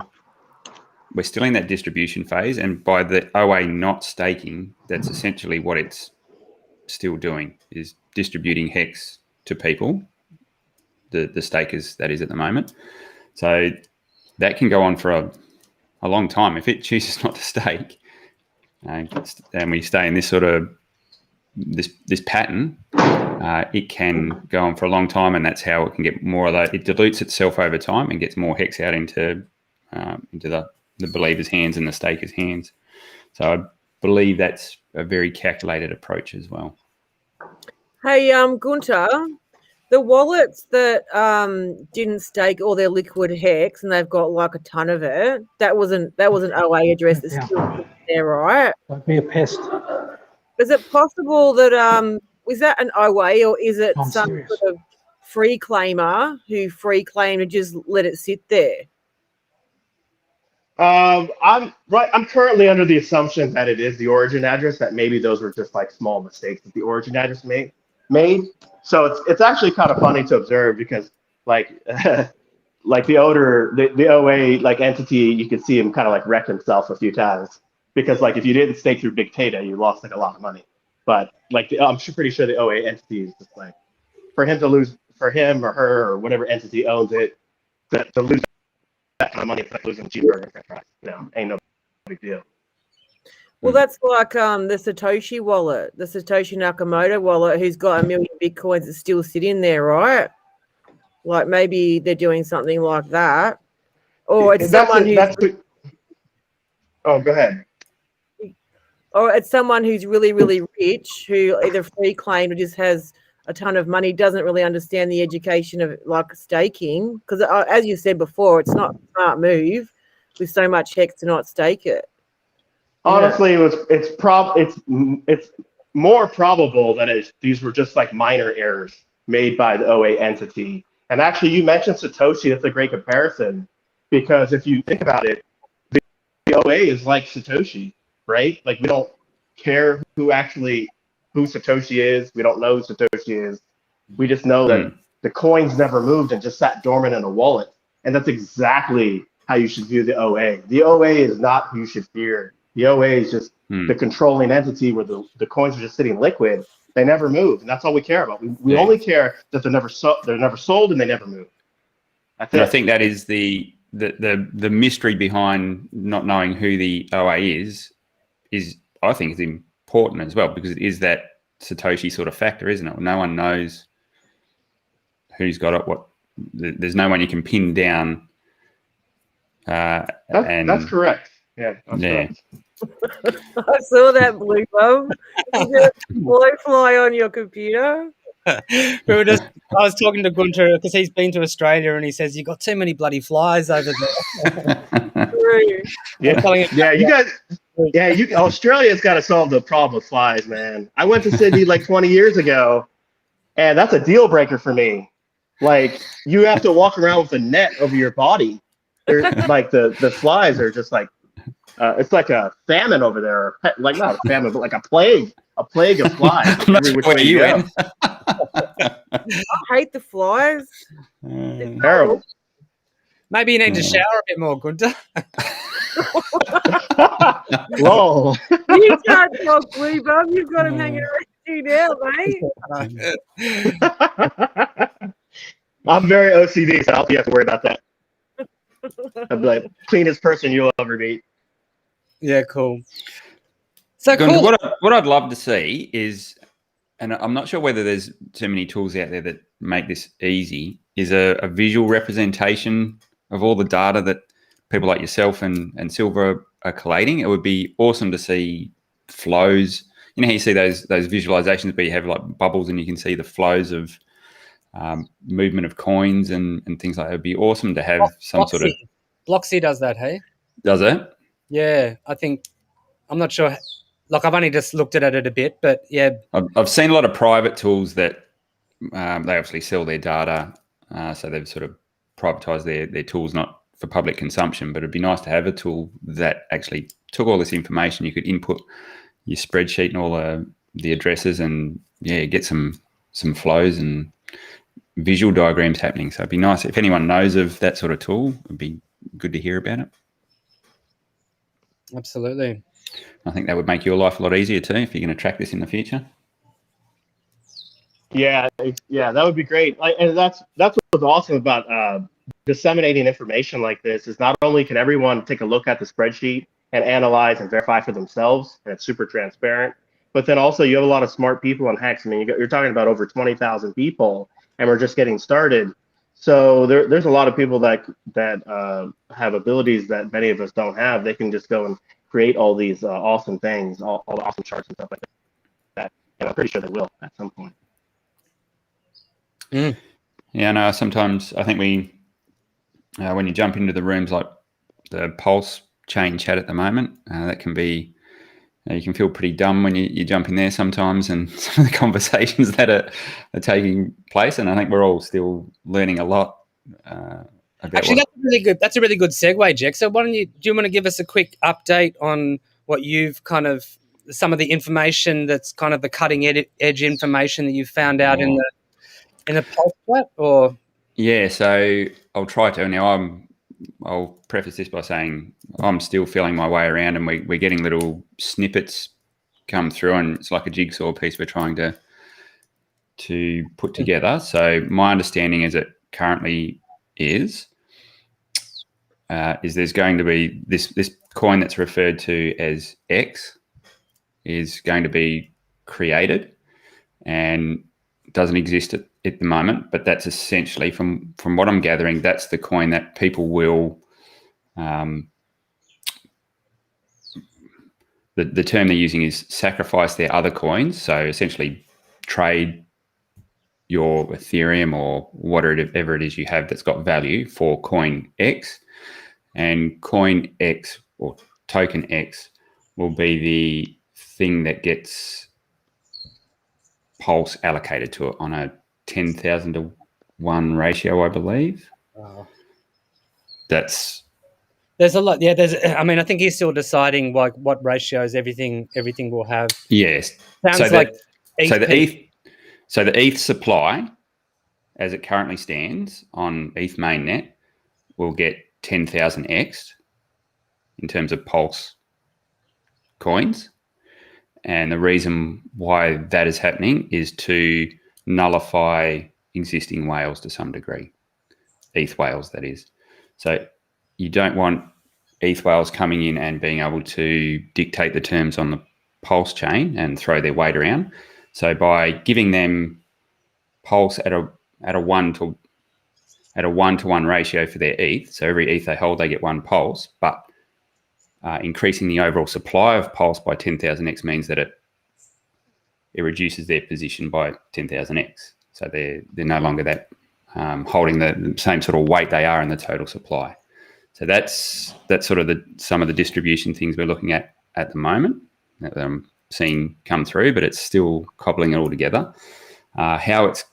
in that distribution phase, and by the OA not staking, that's essentially what it's still doing, is distributing Hex to people, the stakers that is at the moment. So that can go on for a long time. If it chooses not to stake, and we stay in this sort of this pattern, it can go on for a long time, and that's how it can get more of that. It dilutes itself over time and gets more Hex out into the believers' hands and the stakers' hands. So I believe that's a very calculated approach as well. Hey, Gunther, the wallets that didn't stake all their liquid Hex and they've got like a ton of it, that was an OA address that's still there, right? Don't be a pest. Is it possible that was that an OA, or is it I'm some serious. sort of free claimer who free claimed and just let it sit there? I'm currently under the assumption that it is the origin address, that maybe those were just like small mistakes that the origin address made. So it's actually kind of funny to observe, because like like the OA like entity, you could see him kind of like wreck himself a few times, because like if you didn't stake through Big Data, you lost like a lot of money. But like I'm pretty sure the OA entity is just like, for him or her or whatever entity owns it, to lose that kind of money, it's like losing a cheeseburger. Ain't no big deal. Well, that's like the Satoshi wallet, the Satoshi Nakamoto wallet, who's got 1 million Bitcoins that's still sitting there, right? Like maybe they're doing something like that. Or it's someone who's... Oh, go ahead. Or it's someone who's really, really rich, who either free claimed or just has a ton of money, doesn't really understand the education of like staking. Because as you said before, it's not a smart move with so much Hex to not stake it. Honestly, it's more probable that these were just like minor errors made by the OA entity. And actually, you mentioned Satoshi. That's a great comparison, because if you think about it, the OA is like Satoshi, right? Like we don't care who Satoshi is. We don't know who Satoshi is. We just know that the coins never moved and just sat dormant in a wallet. And that's exactly how you should view the OA. The OA is not who you should fear. The OA is just the controlling entity where the coins are just sitting liquid. They never move, and that's all we care about. We only care that they're never sold and they never move. That's it. I think that is the mystery behind not knowing who the OA is I think is important as well, because it is that Satoshi sort of factor, isn't it? No one knows who's got it. There's no one you can pin down. That's correct. Yeah, that's correct. I saw that, Blue Bum. Is there a blowfly on your computer? I was talking to Gunther because he's been to Australia, and he says you've got too many bloody flies over there. True. Yeah, you guys. Yeah, Australia's got to solve the problem with flies, man. I went to Sydney like 20 years ago, and that's a deal breaker for me. Like, you have to walk around with a net over your body. They're like the flies are just like it's like a famine over there. Like not a famine, but like a plague of flies. Like every which way you go. I hate the flies. Terrible. Maybe you need to shower a bit more, Gunther. Lol. You can't talk, Weebum. You've got him hanging around you now, mate. I'm very OCD, so I don't think you have to worry about that. I'm like cleanest person you'll ever meet. Yeah, cool. So Gunther, cool. what I'd love to see is, and I'm not sure whether there's too many tools out there that make this easy, is a visual representation of all the data that people like yourself and Silver are collating. It would be awesome to see flows. You know how you see those visualizations where you have like bubbles and you can see the flows of movement of coins and things like that. It'd be awesome to have some sort of... Bloxy does that, hey? Does it? Yeah, I'm not sure. Like, I've only just looked at it a bit, but yeah. I've seen a lot of private tools that they obviously sell their data, so they've sort of privatized their tools, not for public consumption, but it'd be nice to have a tool that actually took all this information. You could input your spreadsheet and all the addresses and, yeah, get some flows and visual diagrams happening. So it'd be nice. If anyone knows of that sort of tool, it'd be good to hear about it. Absolutely. I think that would make your life a lot easier too if you're going to track this in the future. Yeah, that would be great. And that's what's awesome about disseminating information like this is not only can everyone take a look at the spreadsheet and analyze and verify for themselves, and it's super transparent, but then also you have a lot of smart people in Hex. I mean, you're talking about over 20,000 people, and we're just getting started. So there's a lot of people that have abilities that many of us don't have. They can just go and create all these awesome things, all the awesome charts and stuff like that. And I'm pretty sure they will at some point. Mm. Yeah, no, sometimes I think when you jump into the rooms like the Pulse chain chat at the moment, that can be, you can feel pretty dumb when you jump in there sometimes, and some of the conversations that are taking place. And I think we're all still learning a lot. Actually, that's a really good segue, Jack. So do you want to give us a quick update on what you've kind of, some of the information that's kind of the cutting edge information that you've found out in the Pulse chat, or? Yeah, so I'll try to. Now I'll preface this by saying I'm still feeling my way around, and we're getting little snippets come through, and it's like a jigsaw piece we're trying to put together. So my understanding as it currently is there's going to be this coin that's referred to as X is going to be created and doesn't exist at the moment, but that's essentially, from what I'm gathering, that's the coin that people will, the term they're using is sacrifice their other coins. So essentially trade your Ethereum or whatever it is you have that's got value for coin X, and coin X or token X will be the thing that gets Pulse allocated to it on a 10,000 to 1 ratio, I believe. Wow. There's a lot. Yeah, I think he's still deciding like what ratios everything will have. Yes. Sounds like the ETH supply, as it currently stands on ETH mainnet, will get 10,000x in terms of Pulse coins. And the reason why that is happening is to nullify existing whales to some degree, ETH whales, that is. So you don't want ETH whales coming in and being able to dictate the terms on the Pulse chain and throw their weight around. So by giving them Pulse at a 1-to-1 ratio for their ETH, so every ETH they hold, they get 1 Pulse, but increasing the overall supply of Pulse by 10,000x means that it reduces their position by 10,000x. So they're no longer that holding the same sort of weight they are in the total supply. So that's sort of some of the distribution things we're looking at at the moment that I'm seeing come through, but it's still cobbling it all together. How else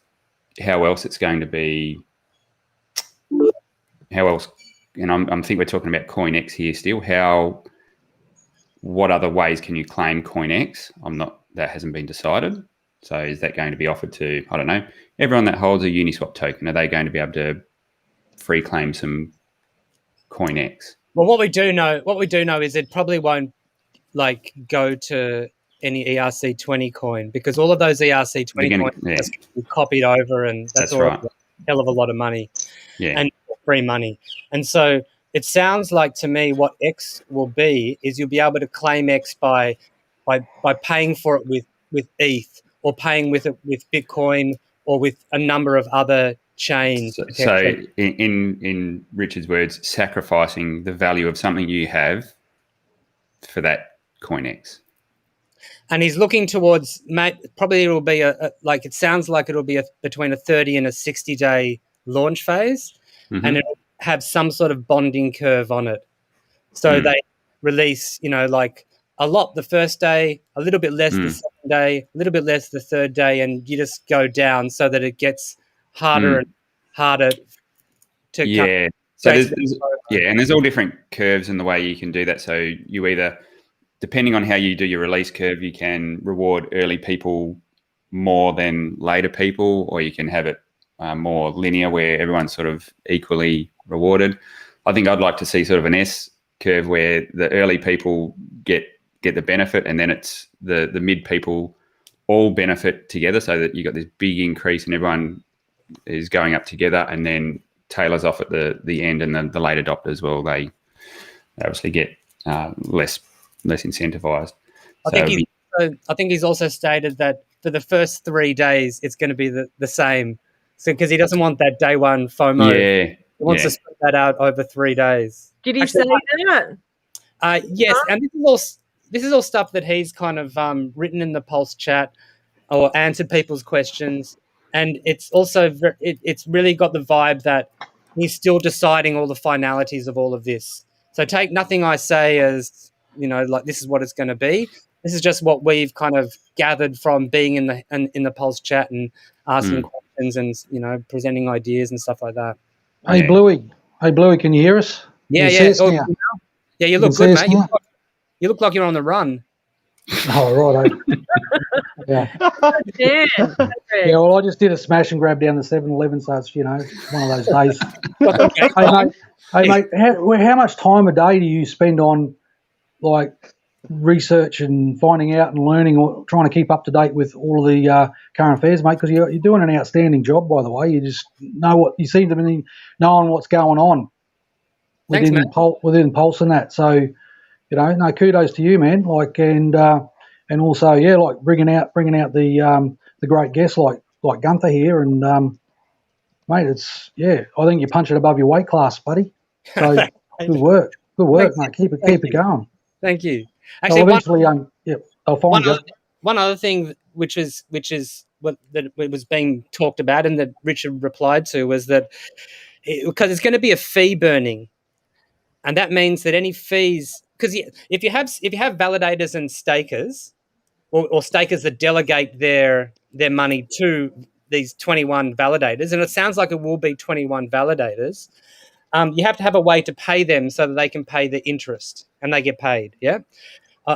it's going to be? How else? And I'm think we're talking about CoinX here still. What other ways can you claim CoinX? That hasn't been decided. So is that going to be offered to, I don't know, everyone that holds a Uniswap token? Are they going to be able to free claim some CoinX? Well, what we do know is it probably won't like go to any ERC20 coin, because all of those ERC20 coins are just gonna be copied over, and that's all right. a hell of a lot of money. Yeah. And free money. And so it sounds like to me what X will be is you'll be able to claim X by paying for it with ETH, or paying with it with Bitcoin, or with a number of other chains. So in Richard's words, sacrificing the value of something you have for that CoinX. And he's looking towards, probably it will be it sounds like it'll be between a 30 and a 60-day launch phase, and it'll have some sort of bonding curve on it. So they release, a lot the first day, a little bit less the second day, a little bit less the third day, and you just go down so that it gets harder and harder to come. So and there's all different curves in the way you can do that. So you either, depending on how you do your release curve, you can reward early people more than later people, or you can have it more linear where everyone's sort of equally rewarded. I think I'd like to see sort of an S curve where the early people get the benefit, and then it's the mid people all benefit together, so that you got this big increase and everyone is going up together, and then tailors off at the end, and then the late adopters, well, they obviously get less incentivized. I think he's also stated that for the first 3 days it's going to be the same. So because he doesn't want that day one FOMO. Yeah. He wants to spread that out over 3 days. Did he say that? Yes, and this is all stuff that he's kind of written in the Pulse chat or answered people's questions, and it's also it's really got the vibe that he's still deciding all the finalities of all of this. So take nothing I say as like this is what it's going to be. This is just what we've kind of gathered from being in the Pulse chat and asking questions and presenting ideas and stuff like that. Hey Bluey, can you hear us? Yeah. Yeah, you look good, mate. You look like you're on the run. Oh, right. Yeah. Yeah, well, I just did a smash and grab down the 7-Eleven, so it's, one of those days. Hey, mate, how much time a day do you spend on, research and finding out and learning, or trying to keep up to date with all of the current affairs, mate? Because you're doing an outstanding job, by the way. You just know you seem to be knowing what's going on within Pulse and that. So, kudos to you, man. And also, bringing out the great guests like Gunther here, and mate, I think you're punching above your weight class, buddy. So good work, mate. Keep it going. Thank you. Actually, I'll find you. One other thing, which is what was being talked about and that Richard replied to, was that because it's going to be a fee burning, and that means that any fees, because if you have validators and stakers, or stakers that delegate their money to these 21 validators, and it sounds like it will be 21 validators, you have to have a way to pay them so that they can pay the interest, and they get paid,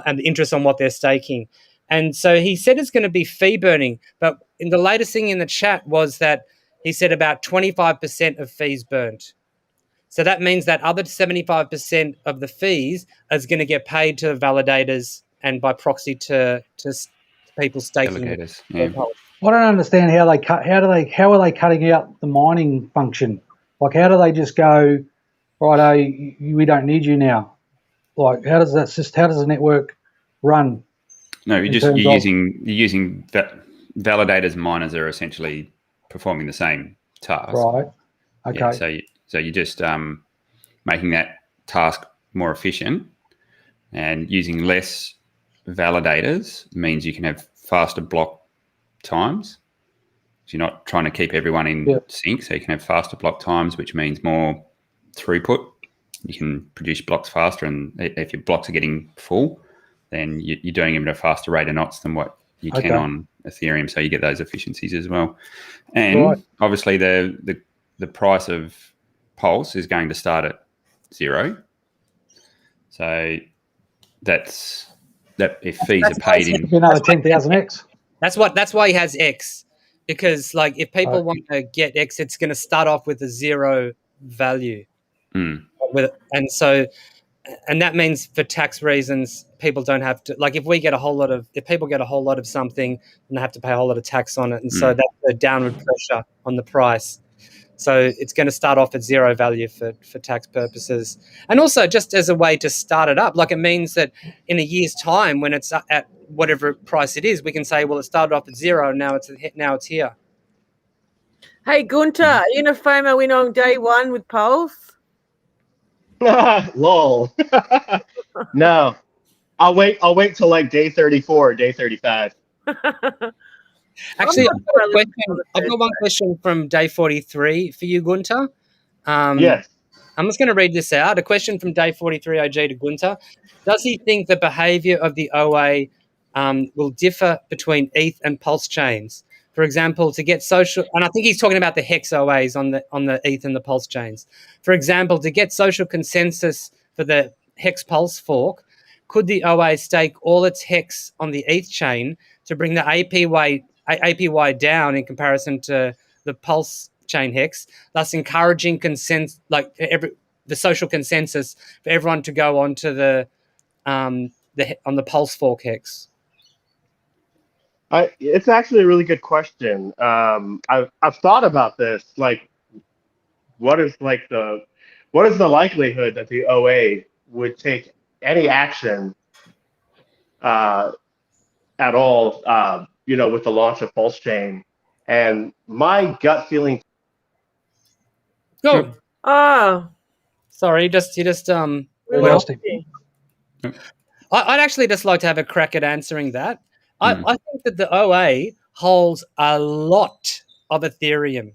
and the interest on what they're staking. And so he said it's going to be fee burning, but in the latest thing in the chat was that he said about 25% of fees burnt. So that means that other 75% of the fees is going to get paid to validators and by proxy to people staking. I don't understand how are they cutting out the mining function? How do they just go, righto, we don't need you now? How does the network run? No, you're using validators. Miners are essentially performing the same task. Right. Okay. Yeah, so you're just making that task more efficient, and using less validators means you can have faster block times. So you're not trying to keep everyone in sync, so you can have faster block times, which means more throughput. You can produce blocks faster, and if your blocks are getting full, then you're doing them at a faster rate of knots than what you can on Ethereum. So you get those efficiencies as well. And obviously the price of Pulse is going to start at 0. So that if fees are paid in another 10,000 X. That's why he has X, because like if people want to get X, it's going to start off with a 0 value. And that means for tax reasons, people don't have to, like if people get a whole lot of something, then they have to pay a whole lot of tax on it. And so that's a downward pressure on the price. So it's going to start off at 0 value for tax purposes. And also just as a way to start it up, like it means that in a year's time, when it's at whatever price it is, we can say, well, it started off at 0, now it's here. Hey, Gunther, are you in a FOMO win on day 1 with Pulse? Lol. No, I'll wait till like day 34, day 35. Actually, I've got one question from day 43 for you, Gunther. Yes. I'm just going to read this out. A question from day 43 OG to Gunther. Does he think the behavior of the OA will differ between ETH and Pulse chains? For example, to get social, and I think he's talking about the Hex OAs on the ETH and the Pulse chains. For example, to get social consensus for the Hex Pulse fork, could the OA stake all its Hex on the ETH chain to bring the APY down in comparison to the Pulse chain Hex, thus encouraging the social consensus for everyone to go onto on the Pulse fork Hex? It's actually a really good question. I've thought about this. Like, what is the likelihood that the OA would take any action at all? With the launch of Pulse Chain, and my gut feeling. Sorry, he just lost him. I'd actually just like to have a crack at answering that. I think that the OA holds a lot of Ethereum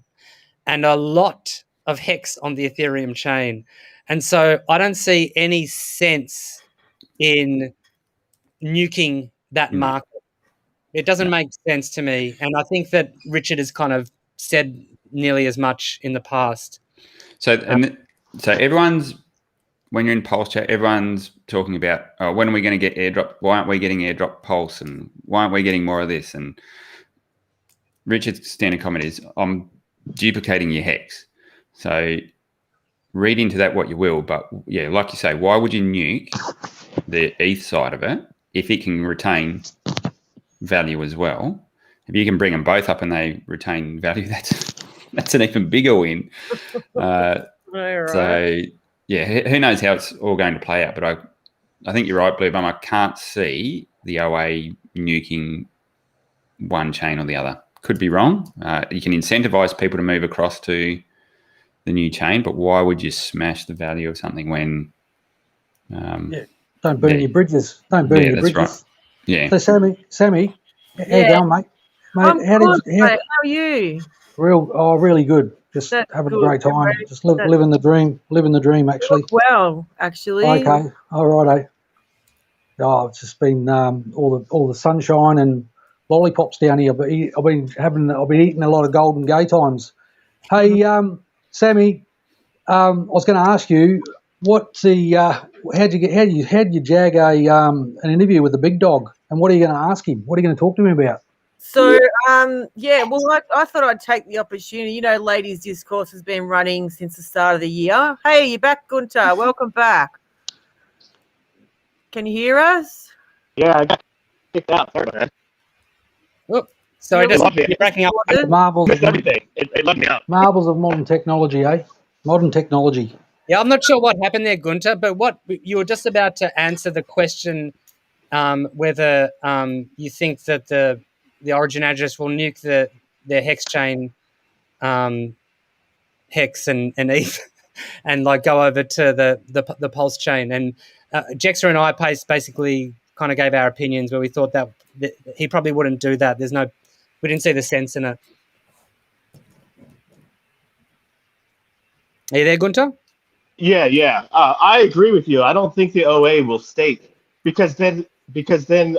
and a lot of Hex on the Ethereum chain. And so I don't see any sense in nuking that market. It doesn't make sense to me. And I think that Richard has kind of said nearly as much in the past. So when you're in Pulse chat, everyone's talking about, when are we going to get airdrop? Why aren't we getting airdrop Pulse? And why aren't we getting more of this? And Richard's standard comment is, I'm duplicating your Hex. So read into that what you will. But yeah, like you say, why would you nuke the ETH side of it if it can retain value as well? If you can bring them both up and they retain value, that's an even bigger win. So yeah, who knows how it's all going to play out? But I think you're right, Blue Bum. I can't see the OA nuking one chain or the other. Could be wrong. You can incentivize people to move across to the new chain, but why would you smash the value of something when? Don't burn your bridges. Don't burn your bridges. Right. Yeah. So Sammy, how you going, mate? I'm good, mate. How are you? Really good. Just having a great time. Just living the dream. Living the dream, actually. Well, actually. Okay. All right. Oh, it's just been all the sunshine and lollipops down here. But I've been eating a lot of golden gay times. Hey, Sammy, I was going to ask you, what's the how'd you jag an interview with the big dog, and what are you going to ask him? What are you going to talk to him about? So, I thought I'd take the opportunity. You know, Ladies Discourse has been running since the start of the year. Hey, you're back, Gunther. Welcome back. Can you hear us? Yeah, I got kicked out. Sorry about that. Oh, sorry, you're breaking up. Marvels of everything. It let me out. Marvels of modern technology, eh? Modern technology. Yeah, I'm not sure what happened there, Gunther, but what you were just about to answer the question whether you think that the Origin address will nuke their Hex chain Hex and ETH and like go over to the Pulse chain. And Jexer and I basically kind of gave our opinions where we thought that he probably wouldn't do that. We didn't see the sense in it. Are you there, Gunther? Yeah. I agree with you. I don't think the OA will stake, because then because then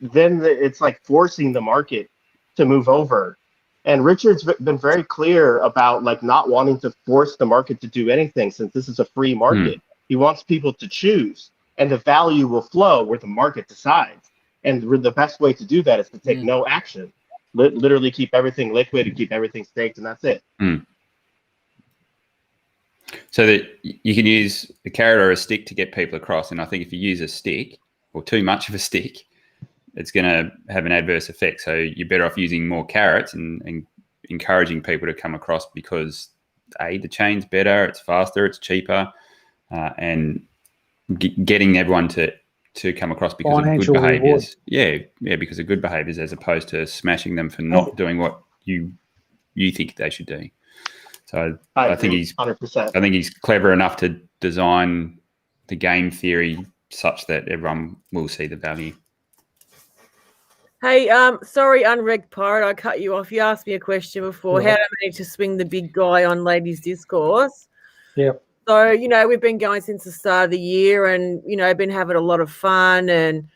it's like forcing the market to move over. And Richard's been very clear about like not wanting to force the market to do anything, since this is a free market. He wants people to choose, and the value will flow where the market decides. And the best way to do that is to take no action. Literally keep everything liquid and keep everything staked, and that's it. So that you can use a carrot or a stick to get people across. And I think if you use a stick or too much of a stick, it's going to have an adverse effect. So you're better off using more carrots and encouraging people to come across, because the chain's better, it's faster, it's cheaper, and getting everyone to come across because Financial of good behaviors. reward. Yeah, because of good behaviors, as opposed to smashing them for not doing what you think they should do. So I think he's 100%. I think he's clever enough to design the game theory such that everyone will see the value. Hey, sorry, Unregged Pirate, I cut you off. You asked me a question before. How do I manage to swing the big guy on Ladies Discourse? Yep. So, you know, we've been going since the start of the year, and, you know, been having a lot of fun. And,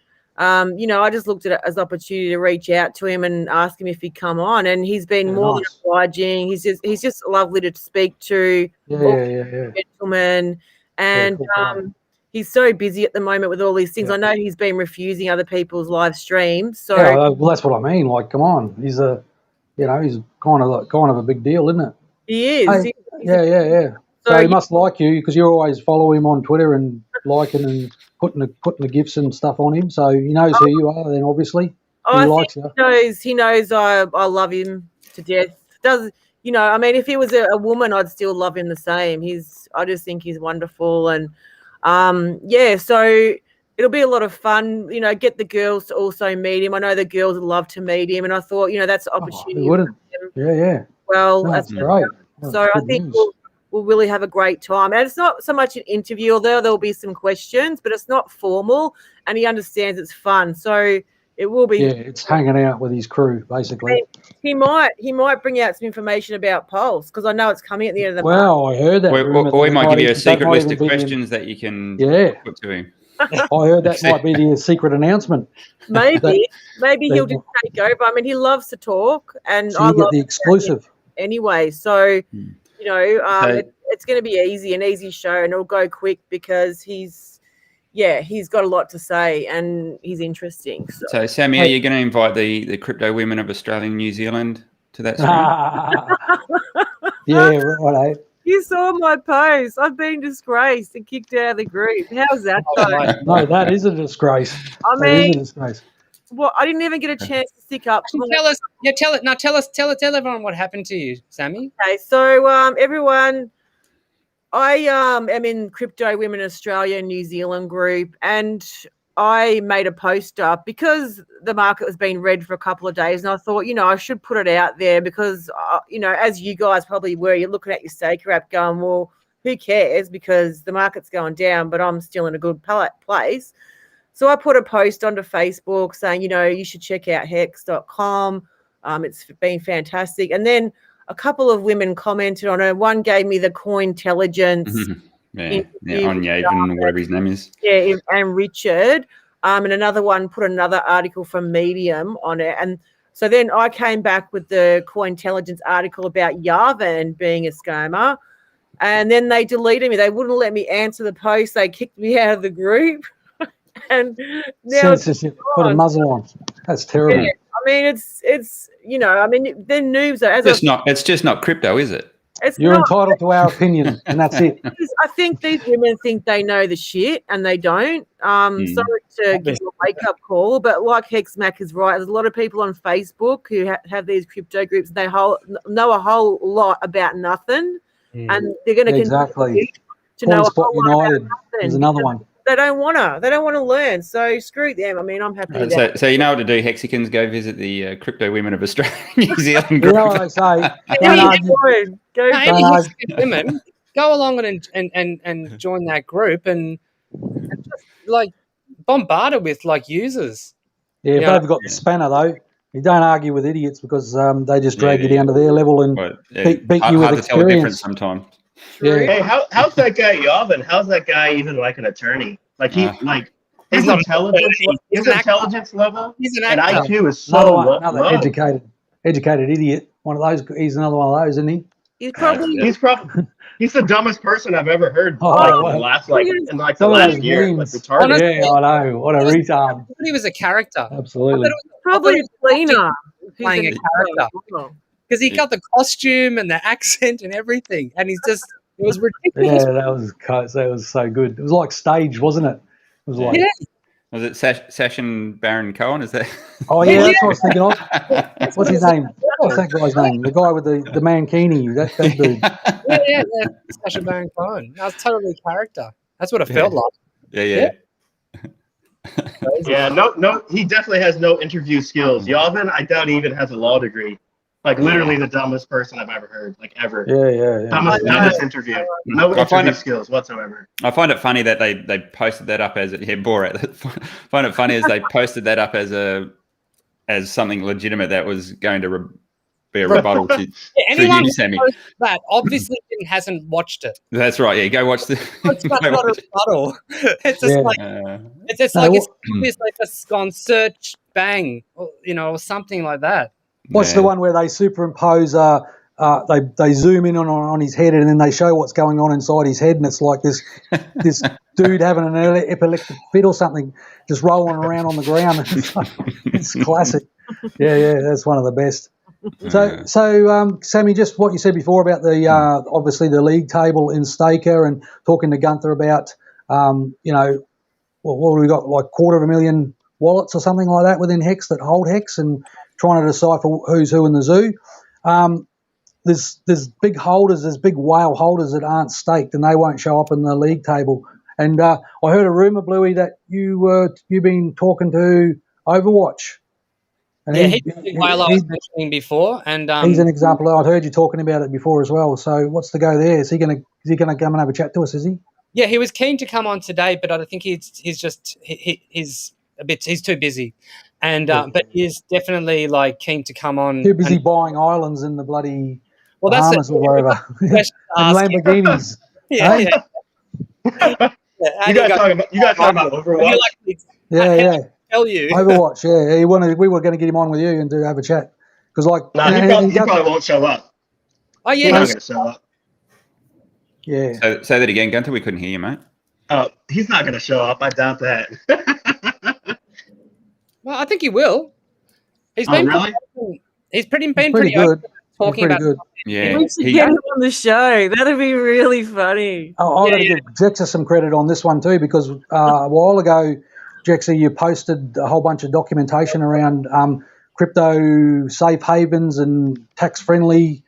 you know, I just looked at it as an opportunity to reach out to him and ask him if he'd come on. And he's been more than obliging. He's just lovely to speak to. Gentleman. And he's so busy at the moment with all these things. I know he's been refusing other people's live streams. So well, that's what I mean. Like, come on, he's a, you know, he's kind of a big deal, isn't it? He is. Hey, yeah. So he must like you, because you always follow him on Twitter and liking and putting the gifs and stuff on him. So he knows who you are. Then obviously he likes you. He knows I love him to death. You know? I mean, if he was a woman, I'd still love him the same. I just think he's wonderful. And so it'll be a lot of fun, you know, get the girls to also meet him. I know the girls would love to meet him, and I thought, you know, that's an opportunity. Who wouldn't? Yeah. Well, that's great. So I think we'll really have a great time. And it's not so much an interview, although there'll be some questions, but it's not formal, and he understands it's fun. So it will be. Yeah, it's hanging out with his crew, basically. He might bring out some information about Pulse, because I know it's coming at the end of the month. Well, I heard that. Or he might give you a secret list of questions that you can put to him. I heard that might be the secret announcement. Maybe he'll just take over. I mean, he loves to talk, and so you get the exclusive anyway. So you know, it's going to be an easy show, and it'll go quick because he's got a lot to say and he's interesting. So Sammy, are you going to invite the crypto women of Australia and New Zealand to that stream? Yeah, right. You saw my post. I've been disgraced and kicked out of the group. How's that going? No, that is a disgrace. I mean, that is a disgrace. Well, I didn't even get a chance to stick up. Tell everyone what happened to you, Sammy. Okay, so everyone, I am in Crypto Women Australia and New Zealand group, and I made a post up because the market was being red for a couple of days, and I thought, you know, I should put it out there because, you know, as you guys probably were, you're looking at your staker app going, well, who cares, because the market's going down, but I'm still in a good place. So I put a post onto Facebook saying, you know, you should check out hex.com. It's been fantastic. And then a couple of women commented on it. One gave me the Cointelligence. On Yaven, whatever his name is. Yeah, and Richard. And another one put another article from Medium on it. And so then I came back with the Cointelligence article about Yavin being a scammer. And then they deleted me. They wouldn't let me answer the post. They kicked me out of the group. And now put a muzzle on. That's terrible. Yeah, I mean, it's you know, I mean, they're noobs. It's just not crypto, is it? You're entitled to our opinion, and that's it. I think these women think they know the shit, and they don't. Sorry to give you a wake-up call, but like Hexmac is right. There's a lot of people on Facebook who have these crypto groups. They know a whole lot about nothing, and they're going to continue to know a whole lot about nothing. There's another one. They don't want to learn. So screw them. I mean, I'm happy with that. So you know what to do, Hexicans? Go visit the Crypto Women of Australia New Zealand group. You know what I say? Women, go along and join that group and just like bombard it with like users. Yeah, but they've got the spanner though. You don't argue with idiots because they just drag you down to their level and beat you with experience. Hard to tell the difference sometimes. Yeah. Hey, how's that guy Yavin? How's that guy even like an attorney? Like He's his not intelligence level He's an and actor. IQ is so Another low. educated idiot. One of those. He's another one of those, isn't he? He's probably He's the dumbest person I've ever heard. Oh, Like wow. in the Some of last those year, like memes. retarded. Honestly, Yeah, I know. What a retard. He was a character. Absolutely. probably a cleaner who's playing an a character. actor. Because he got the costume and the accent and everything, and he's just it was ridiculous. Yeah, that was so good. It was like stage, wasn't it? It was like, Yeah. Was it Sash and Baron Cohen? Is that? oh yeah, that's what I was thinking of. That's What's his name? What's that guy's name? The guy with the mankini. That dude. Yeah, Sacha Baron Cohen. That was totally character. That's what it felt like. Yeah. Yeah, no, he definitely has no interview skills. Yavin, I doubt he even has a law degree. Like literally the dumbest person I've ever heard, like ever. Yeah. Dumbest interview. No I find interview it- skills whatsoever. I find it funny that they posted that up as Borat. Find it funny as they posted that up as something legitimate that was going to be a rebuttal to Anyone you, who Sammy. posts that obviously hasn't watched it. That's right. Yeah, go watch the. It's not go a watch it. rebuttal. It's just Yeah. like it's No, like what- it's obviously just gone search bang, or something like that. What's the one where they superimpose? They zoom in on his head, and then they show what's going on inside his head, and it's like this dude having an epileptic fit or something, just rolling around on the ground. It's classic. Yeah, that's one of the best. So, Sammy, just what you said before about the obviously the league table in Staker, and talking to Gunther about what have we got, like 250,000 wallets or something like that within Hex that hold Hex, and trying to decipher who's who in the zoo. There's big holders, there's big whale holders that aren't staked, and they won't show up in the league table. And I heard a rumor, Bluey, that you've been talking to Overwatch. And Yeah, he's the whale I was mentioning before, and he's an example. I'd heard you talking about it before as well. So what's the go there? Is he going to come and have a chat to us? Is he? yeah, he was keen to come on today, but I think he's too busy, and but he's definitely like keen to come on. Too busy buying islands in the bloody Bahamas or wherever, and Lamborghinis. Yeah. You guys talking about Overwatch? Yeah. Tell you. Overwatch, yeah. We were going to get him on with you and have a chat. Because, like, he probably won't show up. Oh, He's yeah. not going to show up. Yeah. Say that again, Gunther. We couldn't hear you, mate. Oh, he's not going to show up. I doubt that. Well, I think he will. He's Oh, really? He's been pretty pretty good. talking Pretty about. good. Yeah. We should get him on the show. That'd be really funny. I've got to give Jexa some credit on this one too, because a while ago, Jexa, you posted a whole bunch of documentation around crypto safe havens and tax-friendly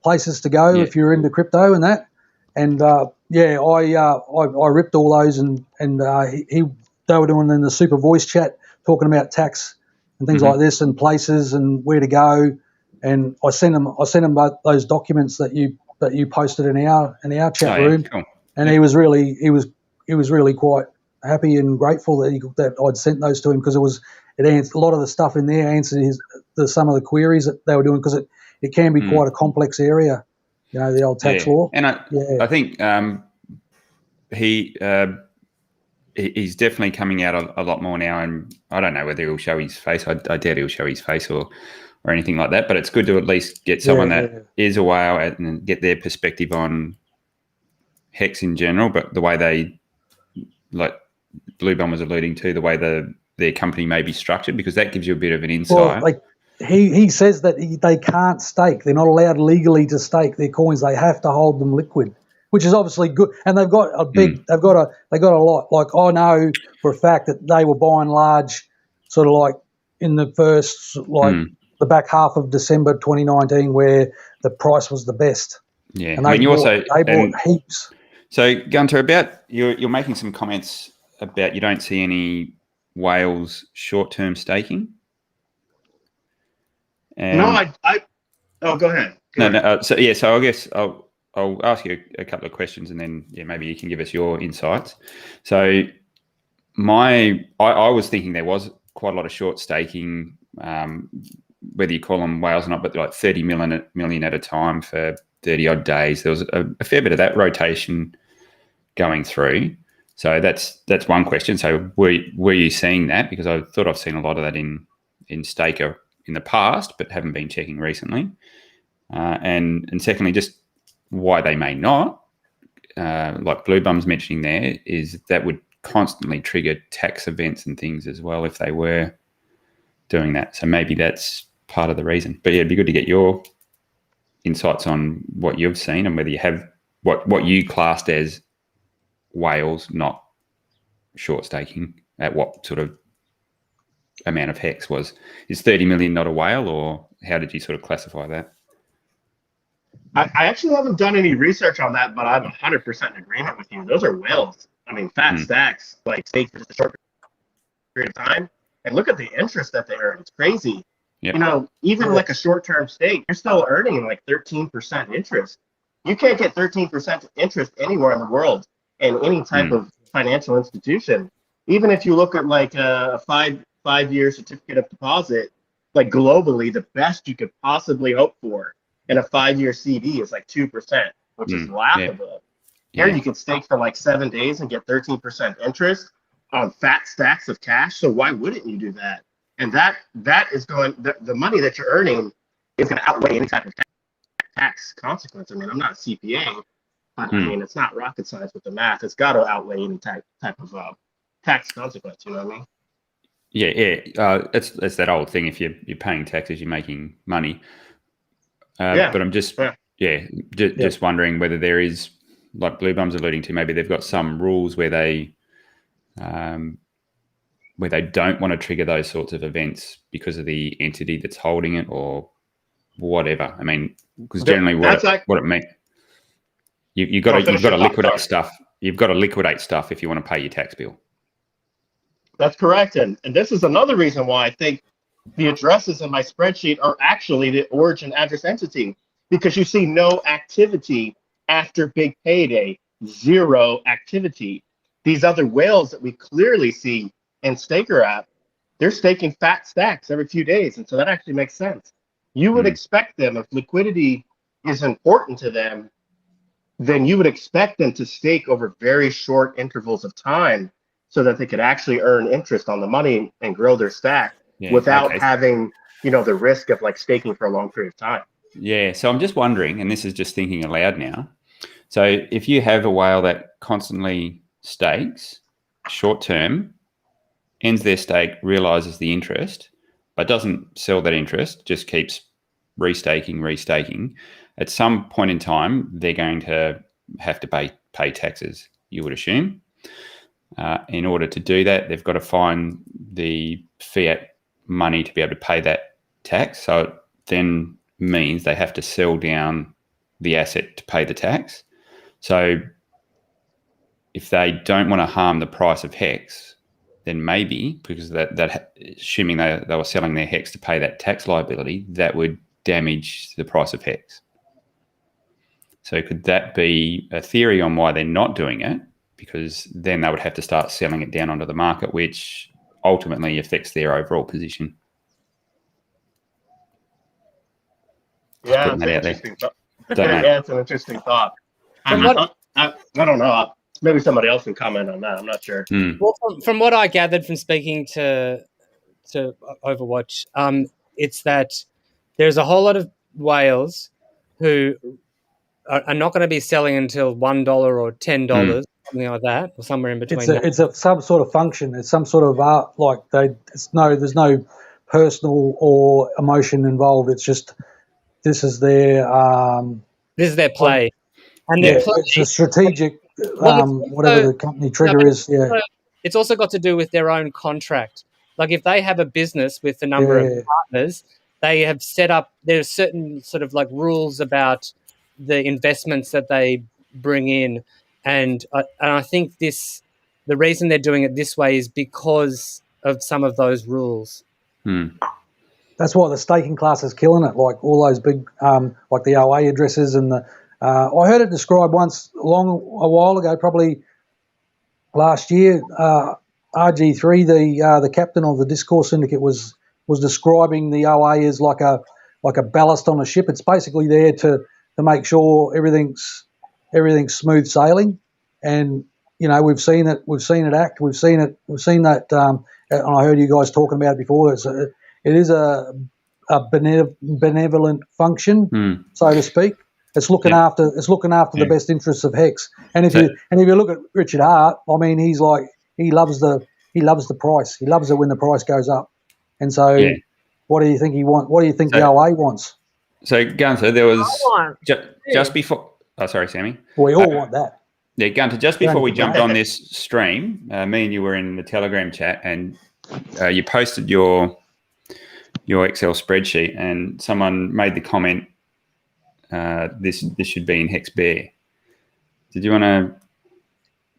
places to go if you're into crypto and that. And I ripped all those, and they were doing in the super voice chat talking about tax and things like this, and places and where to go. And I sent him both those documents that you posted in our chat room, cool. and he was really quite happy and grateful that I'd sent those to him, because it answered a lot of the stuff in there, answered some of the queries that they were doing, because it can be quite a complex area, the old tax law. And I think he's definitely coming out a lot more now, and I don't know whether he'll show his face. I doubt he'll show his face or anything like that, but it's good to at least get someone that is a whale and get their perspective on Hex in general, but the way they, like Blue Bomb was alluding to, the way their company may be structured, because that gives you a bit of an insight. Well, he says that they can't stake. They're not allowed legally to stake their coins. They have to hold them liquid, which is obviously good. And they've got a big, they got a lot. Like, I know for a fact that they were buying large, sort of like in the first, the back half of December 2019, where the price was the best. Yeah, and they bought heaps. So, Gunther, about you're making some comments about you don't see any whales short-term staking. No, go ahead. So I guess I'll ask you a couple of questions, and then maybe you can give us your insights. So, I was thinking there was quite a lot of short staking, whether you call them whales or not, but like 30 million at a time for 30 odd days. There was a fair bit of that rotation going through. So that's one question. So were you seeing that? Because I thought I've seen a lot of that in Staker in the past, but haven't been checking recently. And secondly, just why they may not, like Blue Bum's mentioning there, is that would constantly trigger tax events and things as well if they were doing that. So maybe that's part of the reason. But yeah, it'd be good to get your insights on what you've seen and whether you have what you classed as whales, not short staking, at what sort of amount of hex was. Is 30 million not a whale, or how did you sort of classify that? I actually haven't done any research on that, but I'm 100% in agreement with you. Those are whales. I mean, fat stacks, like stake for just a short period of time. And look at the interest that they earn. It's crazy. Yep. You know, even like a short-term stake, you're still earning like 13% interest. You can't get 13% interest anywhere in the world in any type of financial institution. Even if you look at like a five-year certificate of deposit, like globally, the best you could possibly hope for in a 5-year CD is like 2%, which is laughable. Here you can stake for like 7 days and get 13% interest on fat stacks of cash. So why wouldn't you do that? And that is going, the money that you're earning is going to outweigh any type of tax consequence. I mean, I'm not a CPA, but I mean, it's not rocket science with the math. It's got to outweigh any type of tax consequence. You know what I mean? Yeah. It's that old thing. If you're paying taxes, you're making money. But I'm just just wondering whether there is, like Blue Bum's alluding to, maybe they've got some rules where they don't want to trigger those sorts of events because of the entity that's holding it or whatever. I mean, because generally what it means, you've got to liquidate stuff. You've got to liquidate stuff if you want to pay your tax bill. That's correct. And this is another reason why I think the addresses in my spreadsheet are actually the origin address entity, because you see no activity after big payday, zero activity. These other whales that we clearly see in Staker app, they're staking fat stacks every few days. And so that actually makes sense. You would expect them, if liquidity is important to them, then you would expect them to stake over very short intervals of time so that they could actually earn interest on the money and grow their stack without having, the risk of like staking for a long period of time. Yeah. So I'm just wondering, and this is just thinking aloud now. So if you have a whale that constantly stakes short term, ends their stake, realizes the interest, but doesn't sell that interest, just keeps restaking, at some point in time, they're going to have to pay taxes, you would assume. In order to do that, they've got to find the fiat money to be able to pay that tax. So it then means they have to sell down the asset to pay the tax. So if they don't want to harm the price of Hex, then maybe, because that assuming they were selling their Hex to pay that tax liability, that would damage the price of Hex. So could that be a theory on why they're not doing it? Because then they would have to start selling it down onto the market, which ultimately affects their overall position. Yeah, it's an interesting thought. Yeah, it's an interesting thought. I don't know. Maybe somebody else can comment on that. I'm not sure. Well, from what I gathered from speaking to Overwatch, it's that there's a whole lot of whales who are not going to be selling until $1 or $10, something like that, or somewhere in between. It's some sort of function. It's some sort of art. Like there's no personal or emotion involved. It's just this is their play, and it's a strategic. Whatever the company trigger is. Yeah, it's also got to do with their own contract. Like if they have a business with a number of partners, they have set up. There's certain sort of like rules about the investments that they bring in, and I think the reason they're doing it this way is because of some of those rules. That's why the staking class is killing it. Like all those big, like the OA addresses and the. I heard it described once a while ago, probably last year. RG3, the captain of the Discourse Syndicate, was describing the OA as like a ballast on a ship. It's basically there to make sure everything's smooth sailing, and you know, we've seen it act. We've seen that. And I heard you guys talking about it before. It is a benevolent function, so to speak. It's looking after the best interests of Hex. And if you look at Richard Hart, I mean, he loves the price. He loves it when the price goes up. And so, what do you think he wants? What do you think the OA wants? So Gunther, there was just before. Oh, sorry, Sammy. We all want that. Yeah, Gunther, just before we jumped on this stream, me and you were in the Telegram chat, and you posted your Excel spreadsheet, and someone made the comment, this should be in Hex Bear. Did you want to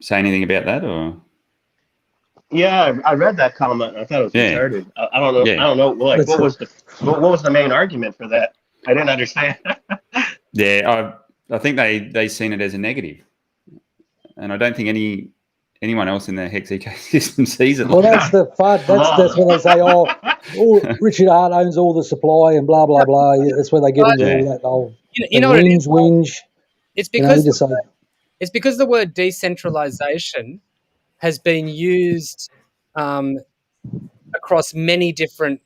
say anything about that, or? Yeah, I read that comment. I thought it was retarded. I don't know. Yeah. I don't know. Like, what was the main argument for that? I didn't understand. Yeah, I think they seen it as a negative, and I don't think anyone else in the Hex ecosystem sees it. Well, that's the fun. That's when they say, "Oh, Richard Hart owns all the supply," and blah blah blah. That's where they get into all that. You know what it is? Whinge. It's because the word decentralization has been used across many different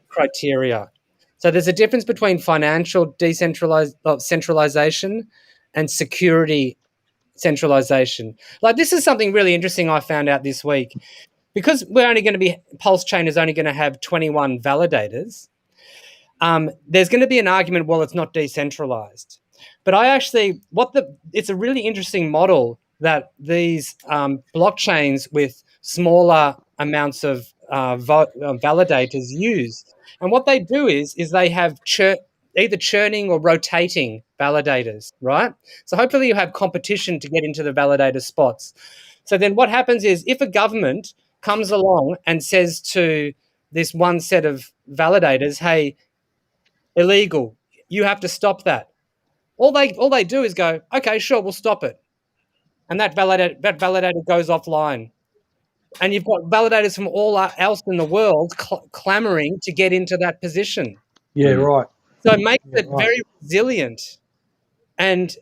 criteria. So there's a difference between financial centralization and security centralization. Like, this is something really interesting I found out this week. Because Pulse Chain is only going to have 21 validators, there's going to be an argument, well, it's not decentralized. But it's a really interesting model that these blockchains with smaller amounts of validators use. And what they do is they have either churning or rotating validators, right? So hopefully you have competition to get into the validator spots. So then what happens is, if a government comes along and says to this one set of validators, hey, illegal, you have to stop that. All they do is go, okay, sure, we'll stop it. And that validator goes offline. And you've got validators from all else in the world clamoring to get into that position. Yeah, right. So it makes it very resilient, it's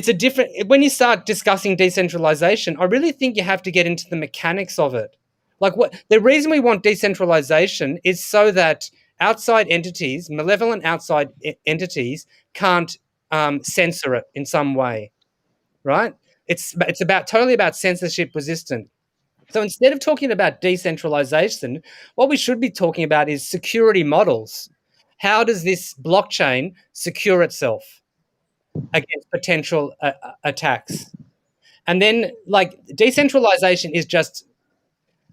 a different. When you start discussing decentralization, I really think you have to get into the mechanics of it. Like, the reason we want decentralization is so that outside entities, malevolent outside entities, can't censor it in some way, right? It's totally about censorship resistant. So instead of talking about decentralization, what we should be talking about is security models. How does this blockchain secure itself against potential attacks? And then, like, decentralization is just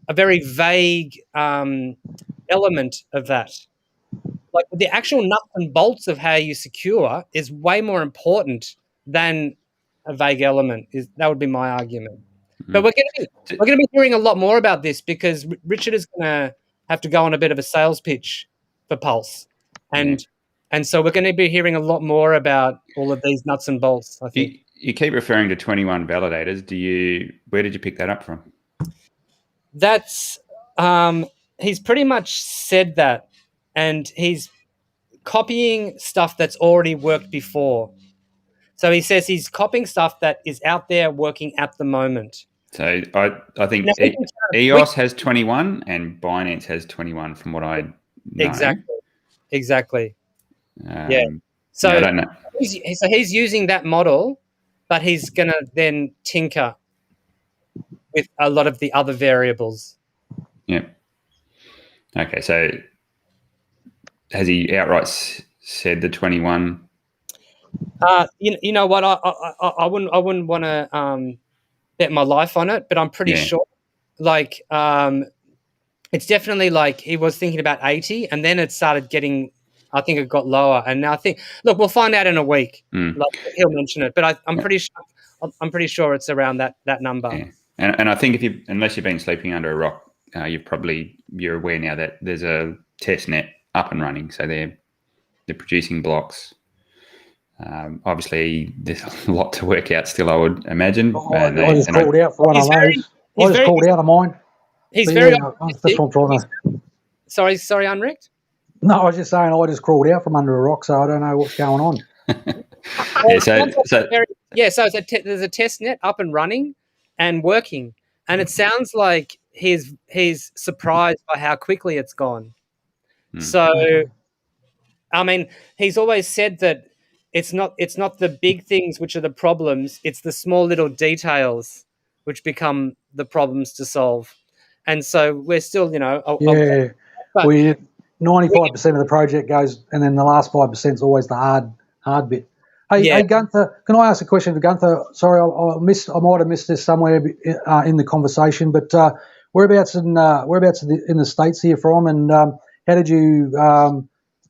a very vague element of that. Like, the actual nuts and bolts of how you secure is way more important than a vague element. That would be my argument. But we're going to be hearing a lot more about this, because Richard is going to have to go on a bit of a sales pitch for Pulse, and so we're going to be hearing a lot more about all of these nuts and bolts, I think. You keep referring to 21 validators. Where did you pick that up from? That's he's pretty much said that, and he's copying stuff that's already worked before. So he says he's copying stuff that is out there working at the moment. So I think EOS has 21 and Binance has 21 from what I know. Exactly. Yeah. So I don't know. He's using that model, but he's going to then tinker with a lot of the other variables. Yeah. Okay. So has he outright said the 21? You know what? I wouldn't want to bet my life on it, but I'm pretty sure. Like, it's definitely like he was thinking about 80, and then it started getting. I think it got lower, and now I think. Look, we'll find out in a week. Like, he'll mention it, but I'm pretty sure. I'm pretty sure it's around that number. Yeah. And I think unless you've been sleeping under a rock, you're aware now that there's a test net up and running, so they're producing blocks. Obviously, there's a lot to work out still, I would imagine. I just called out for one of those. I just called out of mine. He's very. Sorry, Unricked? No, I was just saying I just crawled out from under a rock, so I don't know what's going on. Yeah, so Yeah, so there's a test net up and running and working, and it sounds like he's surprised by how quickly it's gone. So, I mean, he's always said that it's not the big things which are the problems; it's the small little details which become the problems to solve. And so we're still, but we 95% of the project goes, and then the last 5% is always the hard bit. Hey, Gunther, can I ask a question to Gunther? Sorry, I might have missed this somewhere in the conversation, but whereabouts in the States are you from, and how did you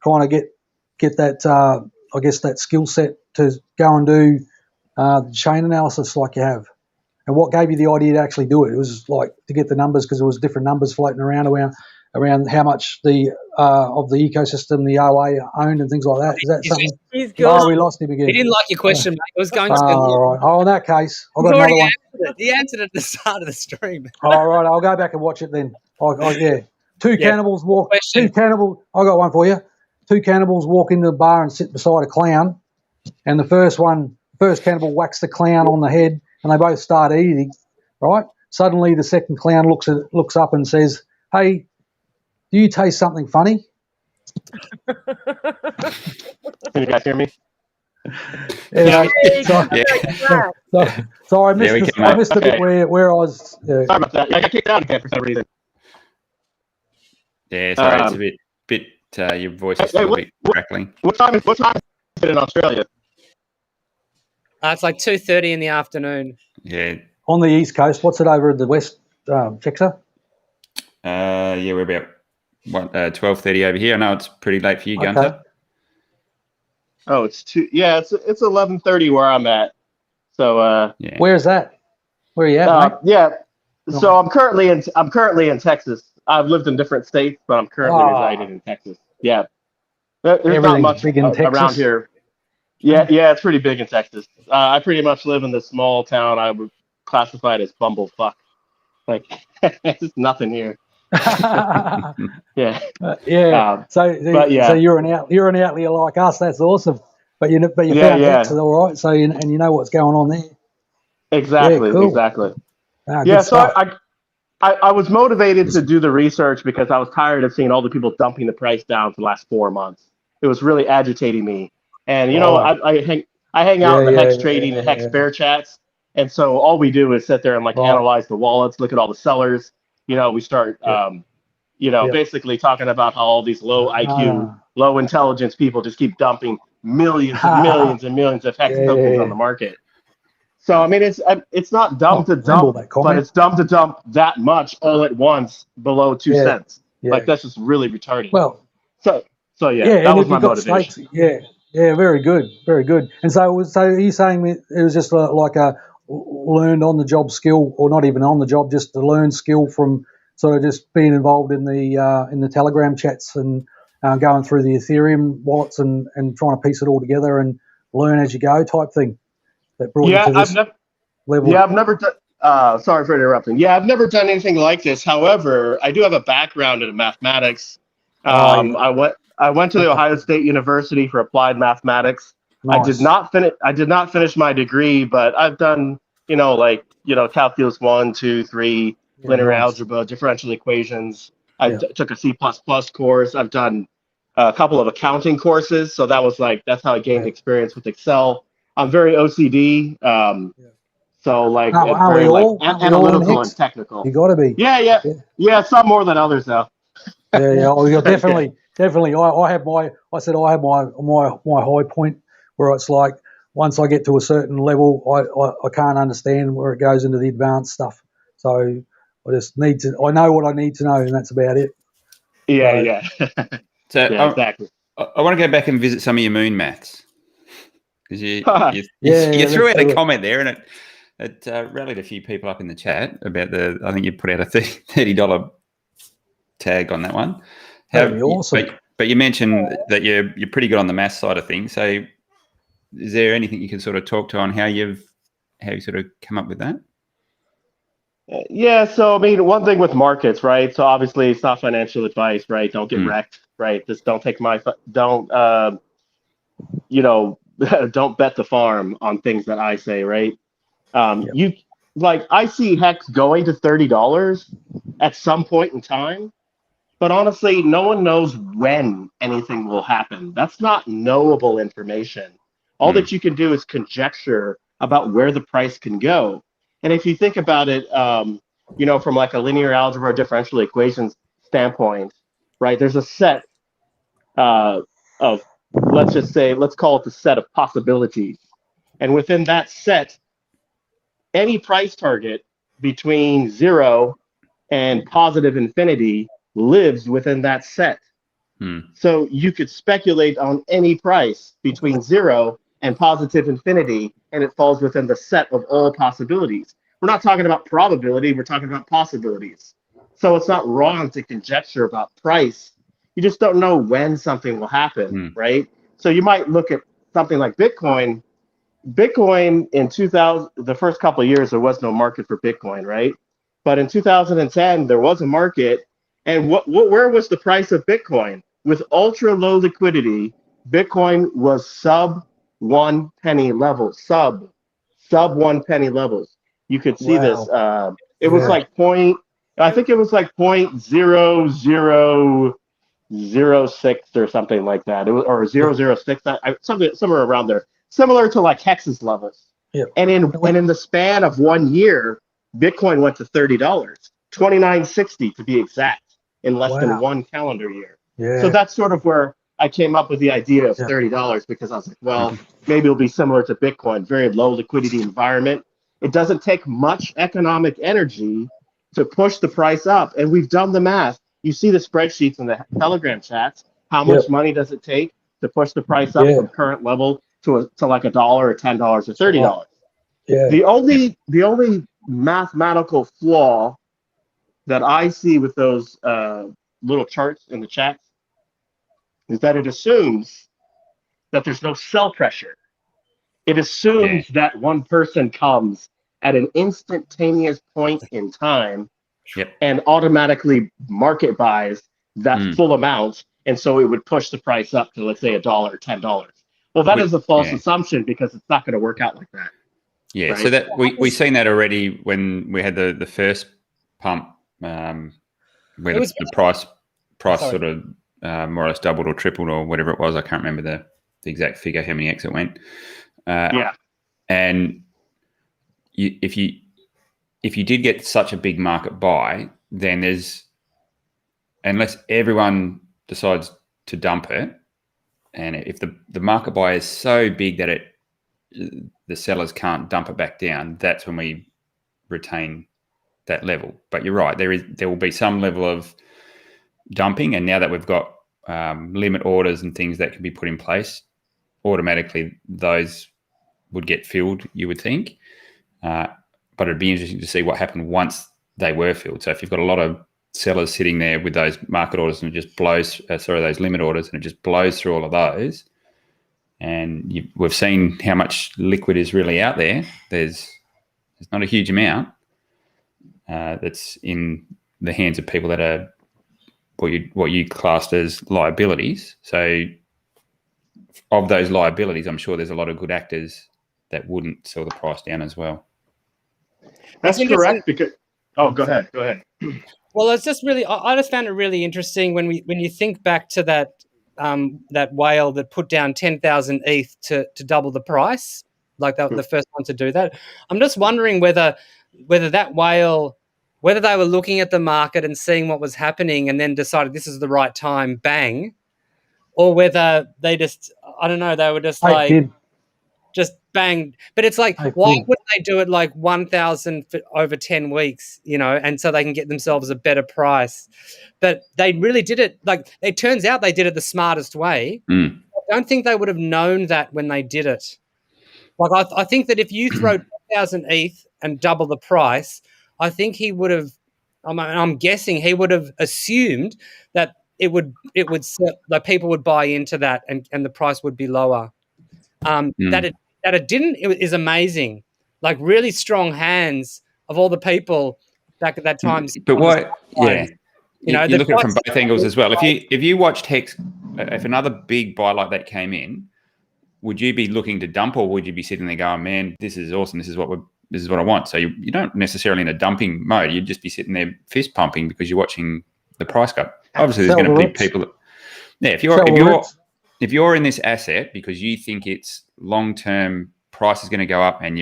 kind of get that I guess that skill set to go and do the chain analysis like you have? And what gave you the idea to actually do it? It was like to get the numbers, because there was different numbers floating around how much the of the ecosystem the OA owned and things like that. Is that something? Oh, we lost him again. He didn't like your question, mate. It was going to. All right. Oh, in that case, I've got another one. He answered it at the start of the stream. All right, I'll go back and watch it then. Yeah. Cannibals walk. Question. Two cannibals. I got one for you. Two cannibals walk into the bar and sit beside a clown, and the first cannibal whacks the clown on the head, and they both start eating. Right. Suddenly, the second clown looks up and says, "Hey, do you taste something funny?" Can you guys hear me? So I missed a bit where I was. Sorry about that. I got kicked out again for some reason. Yeah, sorry, it's a bit. Your voice is still a bit crackling. What time is it in Australia? It's like 2:30 in the afternoon. Yeah. On the east coast, what's it over at the west, Fixer? Yeah, we're about 12:30 over here. I know it's pretty late for you, Gunther. Oh, it's 11:30 where I'm at. So yeah. Where's that? Where are you at, mate? Yeah. So I'm currently in Texas. I've lived in different states, but I'm currently residing in Texas. Yeah. There's not much around here. Yeah, it's pretty big in Texas. I pretty much live in this small town I would classify it as bumblefuck. Like, there's nothing here. Yeah. So you're an outlier like us. That's awesome. But you found Texas all right. So you know what's going on there. Exactly. Yeah, cool. Exactly. So stuff. I was motivated to do the research because I was tired of seeing all the people dumping the price down for the last 4 months. It was really agitating me. And I hang out in the Hex trading and Hex bear chats, and so all we do is sit there and analyze the wallets, look at all the sellers. We start basically talking about how all these low IQ, low intelligence people just keep dumping millions and millions and millions of Hex tokens on the market. So I mean, it's not dumb to dump, but it's dumb to dump that much all at once below 2 cents. Like, that's just really retarded. Well, that was my motivation. Yeah, very good, very good. And so are you saying it was just like a learned on the job skill, or not even on the job, just a learned skill from sort of just being involved in the Telegram chats and going through the Ethereum wallets and trying to piece it all together and learn as you go type thing that brought you to this level? Yeah, I've never done. Sorry for interrupting. Yeah, I've never done anything like this. However, I do have a background in mathematics. I went to the Ohio State University for applied mathematics. Nice. I did not finish my degree, but I've done calculus 1, 2, 3, linear algebra, differential equations. I took a C++ course. I've done a couple of accounting courses, so that's how I gained experience with Excel. I'm very OCD, so analytical and technical. You got to be. Yeah. Some more than others, though. You're definitely. Definitely, I have my high point where it's like once I get to a certain level, I can't understand where it goes into the advanced stuff. So I just I know what I need to know, and that's about it. Yeah. So exactly. I want to go back and visit some of your moon maths, because you threw out a comment there, and it rallied a few people up in the chat about I think you put out a $30 tag on that one. Awesome. But you mentioned that you're pretty good on the math side of things. So, is there anything you can sort of talk to on how you sort of come up with that? Yeah. So I mean, one thing with markets, right? So obviously, it's not financial advice, right? Don't get wrecked, right? Just don't take don't bet the farm on things that I say, right? You like I see Hex going to $30 at some point in time, but honestly, no one knows when anything will happen. That's not knowable information. All that you can do is conjecture about where the price can go. And if you think about it, from like a linear algebra differential equations standpoint, right? There's a set of, let's call it the set of possibilities. And within that set, any price target between 0 and positive infinity lives within that set. So you could speculate on any price between 0 and positive infinity, and it falls within the set of all possibilities. We're not talking about probability, we're talking about possibilities. So it's not wrong to conjecture about price. You just don't know when something will happen, right? So you might look at something like Bitcoin. Bitcoin in 2000, the first couple of years, there was no market for Bitcoin, right? But in 2010, there was a market. And where was the price of Bitcoin? With ultra low liquidity, Bitcoin was sub 1 penny levels, sub 1 penny levels. You could see this. It was like I think it was like 0.0006 or something like that. It was, or 0.006, somewhere around there, similar to like Hex's levels. And in the span of 1 year, Bitcoin went to $30, $29.60 to be exact, in less than 1 calendar year. So that's sort of where I came up with the idea of $30, because I was like, well, maybe it'll be similar to Bitcoin, very low liquidity environment. It doesn't take much economic energy to push the price up. And we've done the math. You see the spreadsheets in the Telegram chats. How much money does it take to push the price up from current level to like $1 or $10 or $30? The only mathematical flaw that I see with those little charts in the chat is that it assumes that there's no sell pressure. It assumes that one person comes at an instantaneous point in time and automatically market buys that full amount, and so it would push the price up to, let's say, $1 or $10. Well, that is a false assumption, because it's not going to work out like that. Yeah, right? so that we've seen that already when we had the first pump, where the price sort of more or less doubled or tripled or whatever it was. I can't remember the exact figure, how many X it went. And if you did get such a big market buy, then unless everyone decides to dump it, and if the market buy is so big that the sellers can't dump it back down, that's when we retain that level. But you're right, there will be some level of dumping, and now that we've got limit orders and things that can be put in place, automatically those would get filled, you would think. But it'd be interesting to see what happened once they were filled. So if you've got a lot of sellers sitting there with those market orders and it just blows, those limit orders, and it just blows through all of those, and we've seen how much liquid is really out there. There's not a huge amount that's in the hands of people that are what you classed as liabilities. So of those liabilities, I'm sure there's a lot of good actors that wouldn't sell the price down as well. That's correct. Because go ahead. Well, it's just really, I just found it really interesting when you think back to that whale that put down 10,000 ETH to double the price, like the first one to do that. I'm just wondering whether that whale, whether they were looking at the market and seeing what was happening and then decided this is the right time, bang, or whether they just, I don't know, they were just just bang. But it's like, why wouldn't they do it like 1,000 for over 10 weeks, and so they can get themselves a better price? But they really did it, like, it turns out they did it the smartest way. I don't think they would have known that when they did it. Like, I think that if you throw 1,000 ETH and double the price, I think he would have, I'm guessing he would have assumed that it would sell, like people would buy into that and the price would be lower. That it didn't is amazing. Like, really strong hands of all the people back at that time. But why? Yeah, you look at it from both angles as well. If you watched Hex, if another big buy like that came in, would you be looking to dump, or would you be sitting there going, man, this is awesome, this is what I want? So you don't necessarily in a dumping mode. You'd just be sitting there fist pumping because you're watching the price go. Obviously, there's going to be people that, if you're in this asset because you think its long term price is going to go up, and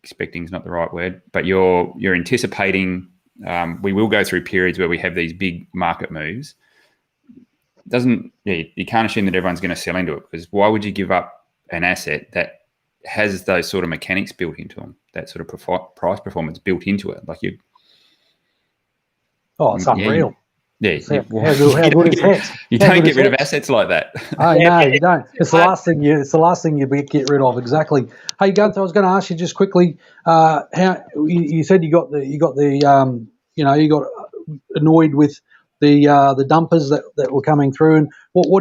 expecting is not the right word, but you're anticipating. We will go through periods where we have these big market moves. You can't assume that everyone's going to sell into it, because why would you give up an asset that has those sort of mechanics built into them, that sort of price performance built into it? Like it's unreal. Yeah, how good is Hex? You don't get rid of assets like that. Oh no, you don't. It's the last thing you get rid of. Exactly. Hey Gunther, I was going to ask you just quickly. How you said you got annoyed with the dumpers that were coming through, and how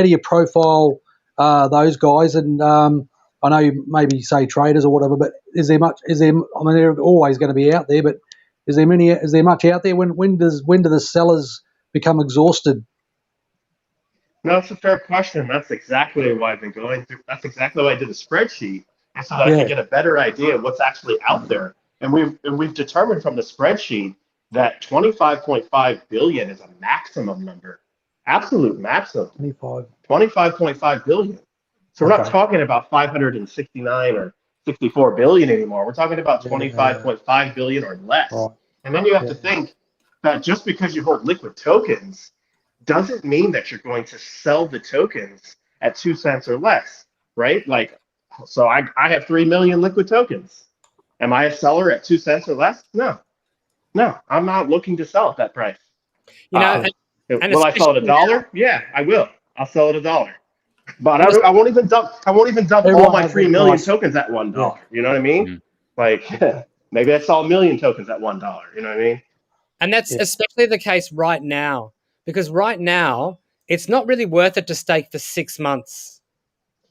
do you profile those guys? And I know you maybe say traders or whatever, but is there? I mean, they're always going to be out there, but is there much out there? When do the sellers become exhausted? No, that's a fair question. That's exactly why I've been going through. That's exactly why I did a spreadsheet, so that I can get a better idea of what's actually out there. And we've determined from the spreadsheet that 25.5 billion is a maximum number, absolute maximum. 25.5 billion. So we're not talking about 569 or 64 billion anymore. We're talking about 25.5 billion or less. Right. And then you have to think that just because you hold liquid tokens doesn't mean that you're going to sell the tokens at 2 cents or less, right? Like, so I have 3 million liquid tokens. Am I a seller at 2 cents or less? No, I'm not looking to sell at that price. Will I sell it $1? Yeah, I will. I'll sell it $1. But I won't even dump all my 3 million tokens at $1. Yeah. You know what I mean? Mm-hmm. Like maybe I sell 1 million tokens at $1. You know what I mean? And that's especially the case right now, because right now it's not really worth it to stake for 6 months.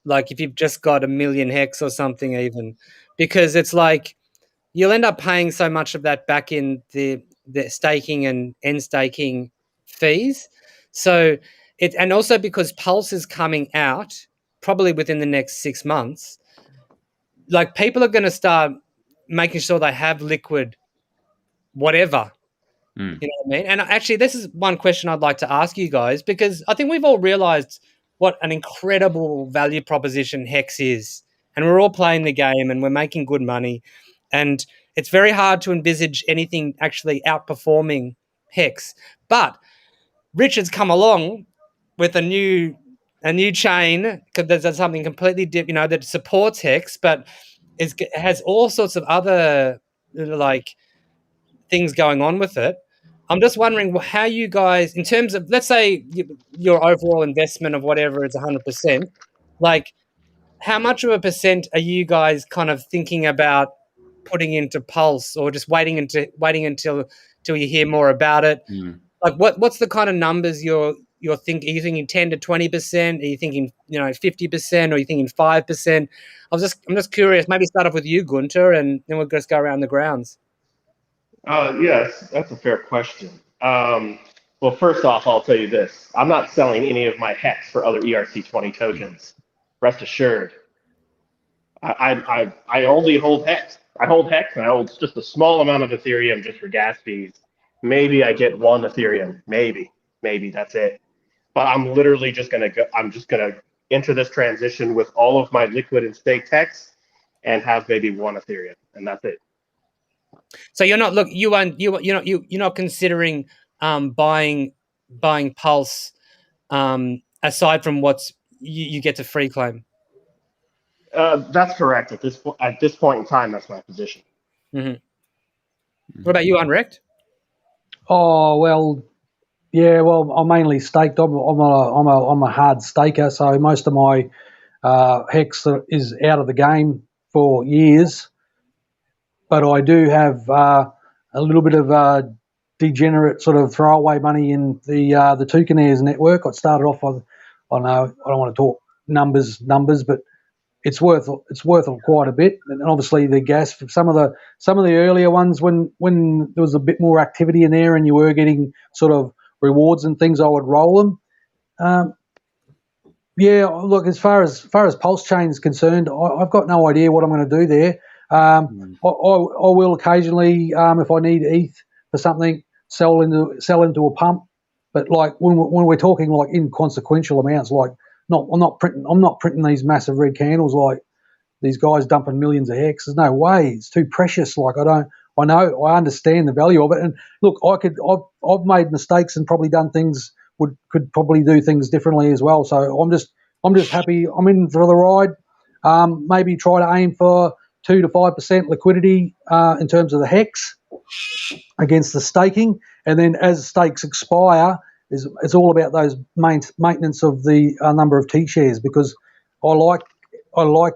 Like if you've just got 1 million hex or something, even, because it's like you'll end up paying so much of that back in the staking and end staking fees. So and also because Pulse is coming out probably within the next 6 months, like people are going to start making sure they have liquid whatever. You know what I mean? And actually, this is one question I'd like to ask you guys, because I think we've all realized what an incredible value proposition Hex is. And we're all playing the game and we're making good money. And it's very hard to envisage anything actually outperforming Hex. But Richard's come along with a new chain, because there's something completely different, that supports Hex, but has all sorts of other like things going on with it. I'm just wondering how you guys, in terms of, let's say your overall investment of whatever is 100%, like how much of a percent are you guys kind of thinking about putting into Pulse, or just waiting until you hear more about it? Like what's the kind of numbers you're thinking? Are you thinking 10 to 20%? Are you thinking 50%? Or are you thinking 5%? I'm just curious. Maybe start off with you, Gunther, and then we'll just go around the grounds. Yes, that's a fair question. Well, first off, I'll tell you this. I'm not selling any of my Hex for other ERC20 tokens. Rest assured. I only hold Hex. I hold Hex, and I hold just a small amount of Ethereum just for gas fees. Maybe I get 1 Ethereum. Maybe that's it. But I'm literally just gonna go. I'm just gonna enter this transition with all of my liquid and staked Hex, and have maybe 1 Ethereum, and that's it. So you're not considering buying Pulse aside from what's you get to free claim. That's correct. At this point in time, that's my position. Mm-hmm. What about you, Unwrecked? Oh well, yeah. Well, I'm mainly staked. I'm a hard staker, so most of my Hex is out of the game for years. But I do have a little bit of degenerate sort of throwaway money in the Toucanaires network. I started off on, I don't want to talk numbers, but it's worth quite a bit. And obviously the gas, some of the earlier ones when there was a bit more activity in there and you were getting sort of rewards and things, I would roll them. Yeah, look, as far as pulse chain is concerned, I've got no idea what I'm going to do there. I will occasionally, if I need ETH for something, sell into a pump. But like when we're talking like inconsequential amounts, like I'm not printing these massive red candles like these guys dumping millions of hex. There's no way. It's too precious. Like I understand the value of it. And look, I've made mistakes and probably done things could probably do things differently as well. So I'm just happy. I'm in for the ride. Maybe try to aim for 2 to 5% liquidity in terms of the hex against the staking, and then as stakes expire, it's all about those maintenance of the number of T shares, because I like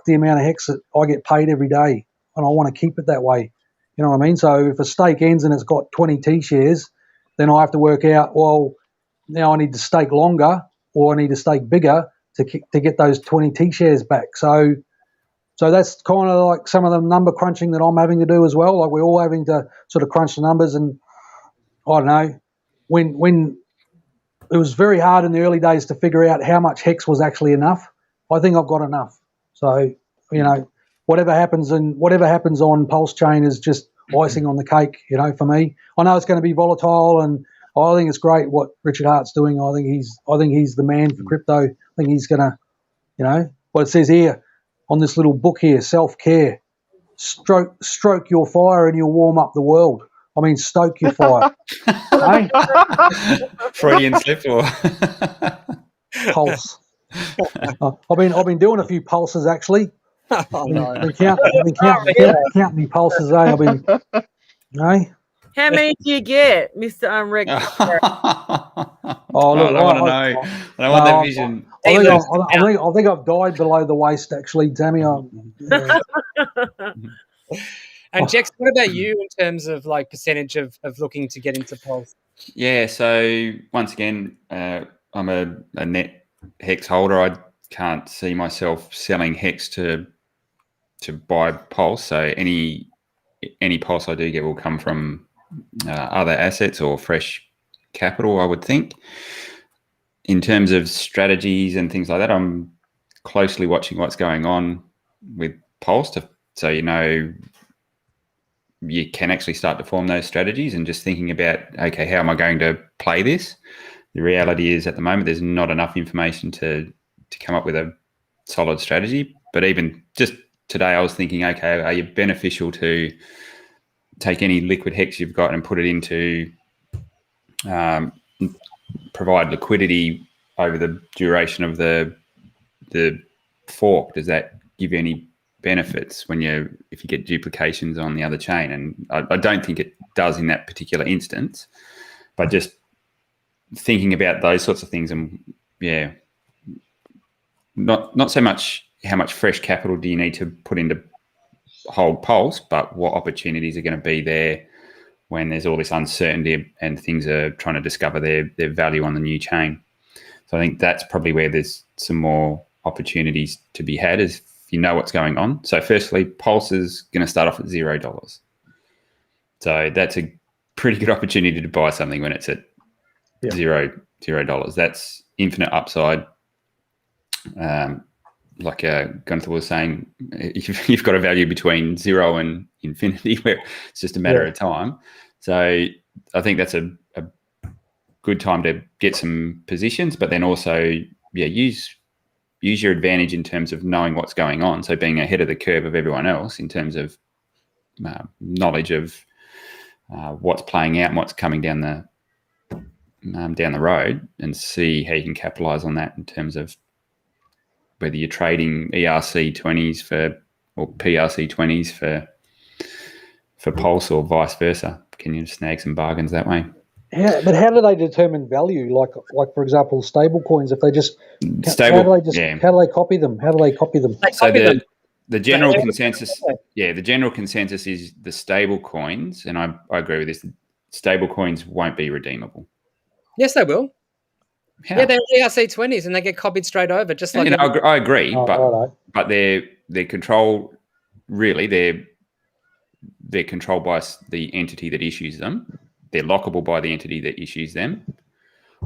the amount of hex that I get paid every day, and I want to keep it that way. You know what I mean? So if a stake ends and it's got 20 T shares, then I have to work out, well, now I need to stake longer or I need to stake bigger to get those 20 T shares back. So that's kind of like some of the number crunching that I'm having to do as well. Like we're all having to sort of crunch the numbers, and I don't know, when it was very hard in the early days to figure out how much hex was actually enough. I think I've got enough. So, whatever happens on Pulse Chain is just icing on the cake, for me. I know it's going to be volatile, and I think it's great what Richard Hart's doing. I think he's the man for crypto. I think he's going to, what it says here on this little book here, self-care. Stroke your fire and you'll warm up the world. I mean, stoke your fire. Hey? Freudian slip or Pulse. I've been doing a few pulses actually. Oh, no. Been counting me pulses. I've been. How many do you get, Mr. Unrec? Oh, look, I want to know. I don't want that vision. I think I've died below the waist, actually, Tammy. And Jex, what about you in terms of like percentage of looking to get into Pulse? Yeah, so once again, I'm a net hex holder. I can't see myself selling hex to buy Pulse. So any Pulse I do get will come from other assets or fresh capital, I would think. In terms of strategies and things like that, I'm closely watching what's going on with Pulse, so you can actually start to form those strategies and just thinking about, okay, how am I going to play this? The reality is at the moment there's not enough information to come up with a solid strategy. But even just today I was thinking, okay, are you beneficial to take any liquid hex you've got and put it into provide liquidity over the duration of the fork? Does that give you any benefits if you get duplications on the other chain? And I don't think it does in that particular instance, but just thinking about those sorts of things, and not so much how much fresh capital do you need to put into hold Pulse, but what opportunities are going to be there when there's all this uncertainty and things are trying to discover their value on the new chain. So I think that's probably where there's some more opportunities to be had, is if you know what's going on. So firstly, Pulse is going to start off at $0. So that's a pretty good opportunity to buy something when it's at $0. That's infinite upside. Like Gunther was saying, you've got a value between 0 and infinity where it's just a matter of time. So I think that's a good time to get some positions, but then also use your advantage in terms of knowing what's going on. So being ahead of the curve of everyone else in terms of knowledge of what's playing out and what's coming down the road, and see how you can capitalize on that in terms of whether you're trading ERC20s or PRC20s for Pulse or vice versa. Can you snag some bargains that way? Yeah, but how do they determine value? Like for example, stable coins. If they just how do they copy them? How do they copy them? So the general consensus, the general consensus is the stable coins, and I agree with this. Stable coins won't be redeemable. Yes, they will. How? Yeah, they're ERC20s and they get copied straight over, just like. I agree, but they're controlled. Really, they're controlled by the entity that issues them. They're lockable by the entity that issues them.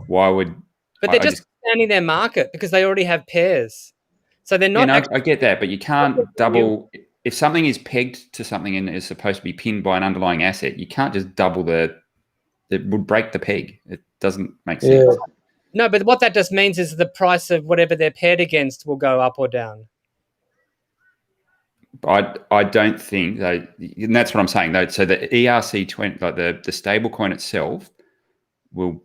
Why would? But they're just expanding their market because they already have pairs. So they're You not know, actually I get that, but you can't double. If something is pegged to something and is supposed to be pinned by an underlying asset, you can't just double the. It would break the peg. It doesn't make sense. Yeah. No, but what that just means is the price of whatever they're paired against will go up or down. I don't think though, and that's what I'm saying though. So the ERC20, like the stable coin itself, will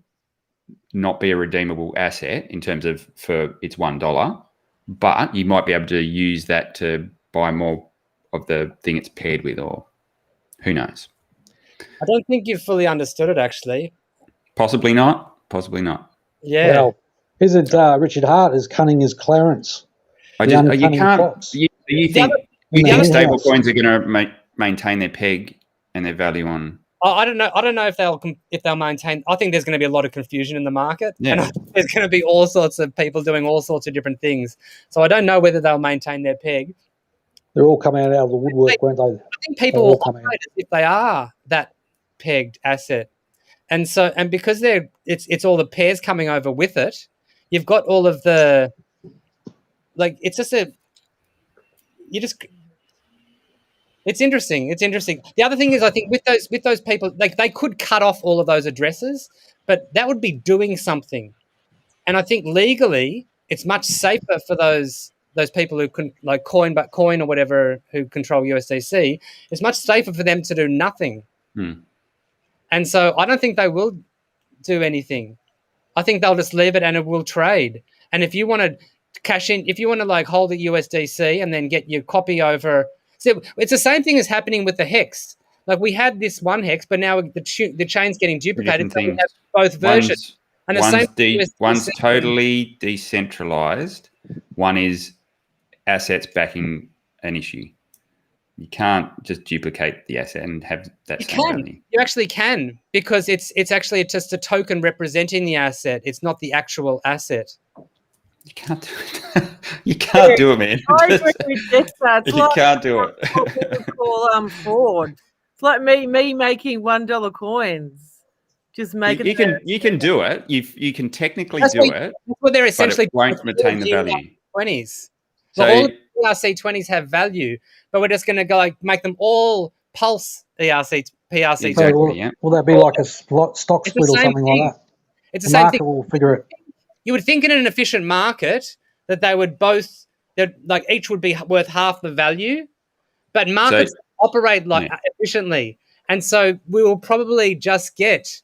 not be a redeemable asset in terms of for it's $1, but you might be able to use that to buy more of the thing it's paired with, or who knows? I don't think you've fully understood it, actually. Possibly not. Possibly not. Yeah. Well, isn't Richard Hart as cunning as Clarence? I The just you uncanny can't. fox. You The think other- you the think other- stable coins are going to maintain their peg and their value on? I don't know. I don't know if they'll maintain. I think there's going to be a lot of confusion in the market, Yeah. and I think there's going to be all sorts of people doing all sorts of different things. So I don't know whether they'll maintain their peg. They're all coming out of the woodwork, weren't they? I think people They'll all will come operate out. as if they are that pegged asset, and because it's all the pairs coming over with it. You've got all of the it's just It's interesting. It's interesting. The other thing is, I think with those people, they could cut off all of those addresses, but that would be doing something. And I think legally, it's much safer for those people who can coin or whatever who control USDC. It's much safer for them to do nothing. And so I don't think they will do anything. I think they'll just leave it and it will trade. And if you want to cash in, if you want to hold the USDC and then get your copy over. So it's the same thing as happening with the Hex. We had this one Hex, but now the chain's getting duplicated. So we have both versions. And One's totally decentralized. One is assets backing an issue. You can't just duplicate the asset and have that same value. You actually can, because it's actually just a token representing the asset. It's not the actual asset. You can't do it. You can't do it, man. I agree with Dexter. You can't do it. What people call fraud. It's like me making $1 coins. Just making you can do it. You can technically do it. That's what they're essentially. But it won't retain the value. 20s. So all the ERC20s have value, but we're just going to go make them all pulse PRC. Exactly. So will that be like a stock split or something like that? It's the same market thing. will figure it. You would think in an efficient market that they would both, each would be worth half the value, but markets operate efficiently, and so we will probably just get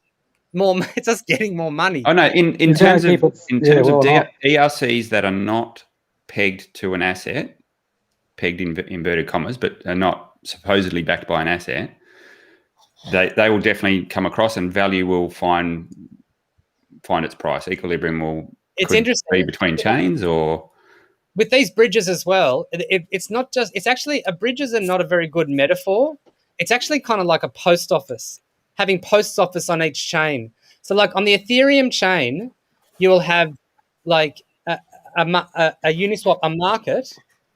more. It's just getting more money. Oh no! In terms of ERCs that are not pegged to an asset, pegged in inverted commas, but are not supposedly backed by an asset, they will definitely come across, and value will find its price. Equilibrium will interesting be between chains, or with these bridges as well. It's not just. It's actually bridges are not a very good metaphor. It's actually kind of like a post office, having post office on each chain. So, on the Ethereum chain, you will have a Uniswap, a market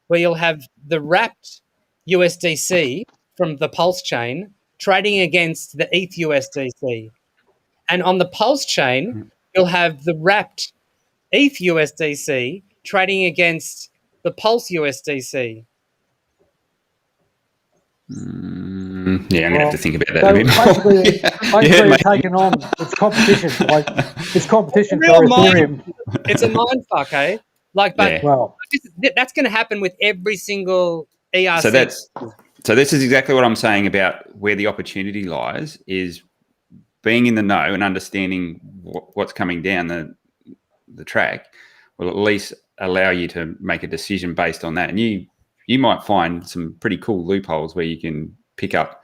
where you'll have the wrapped USDC from the Pulse chain trading against the ETH USDC, and on the Pulse chain, you'll have the wrapped ETH USDC trading against the Pulse USDC. I'm going to have to think about that a bit more. Basically it's taken on. It's competition. It's competition for Ethereum. It's a mind fuck, eh? That's going to happen with every single ERC. So this is exactly what I'm saying about where the opportunity lies, is being in the know and understanding what's coming down the track will at least allow you to make a decision based on that. And you might find some pretty cool loopholes where you can pick up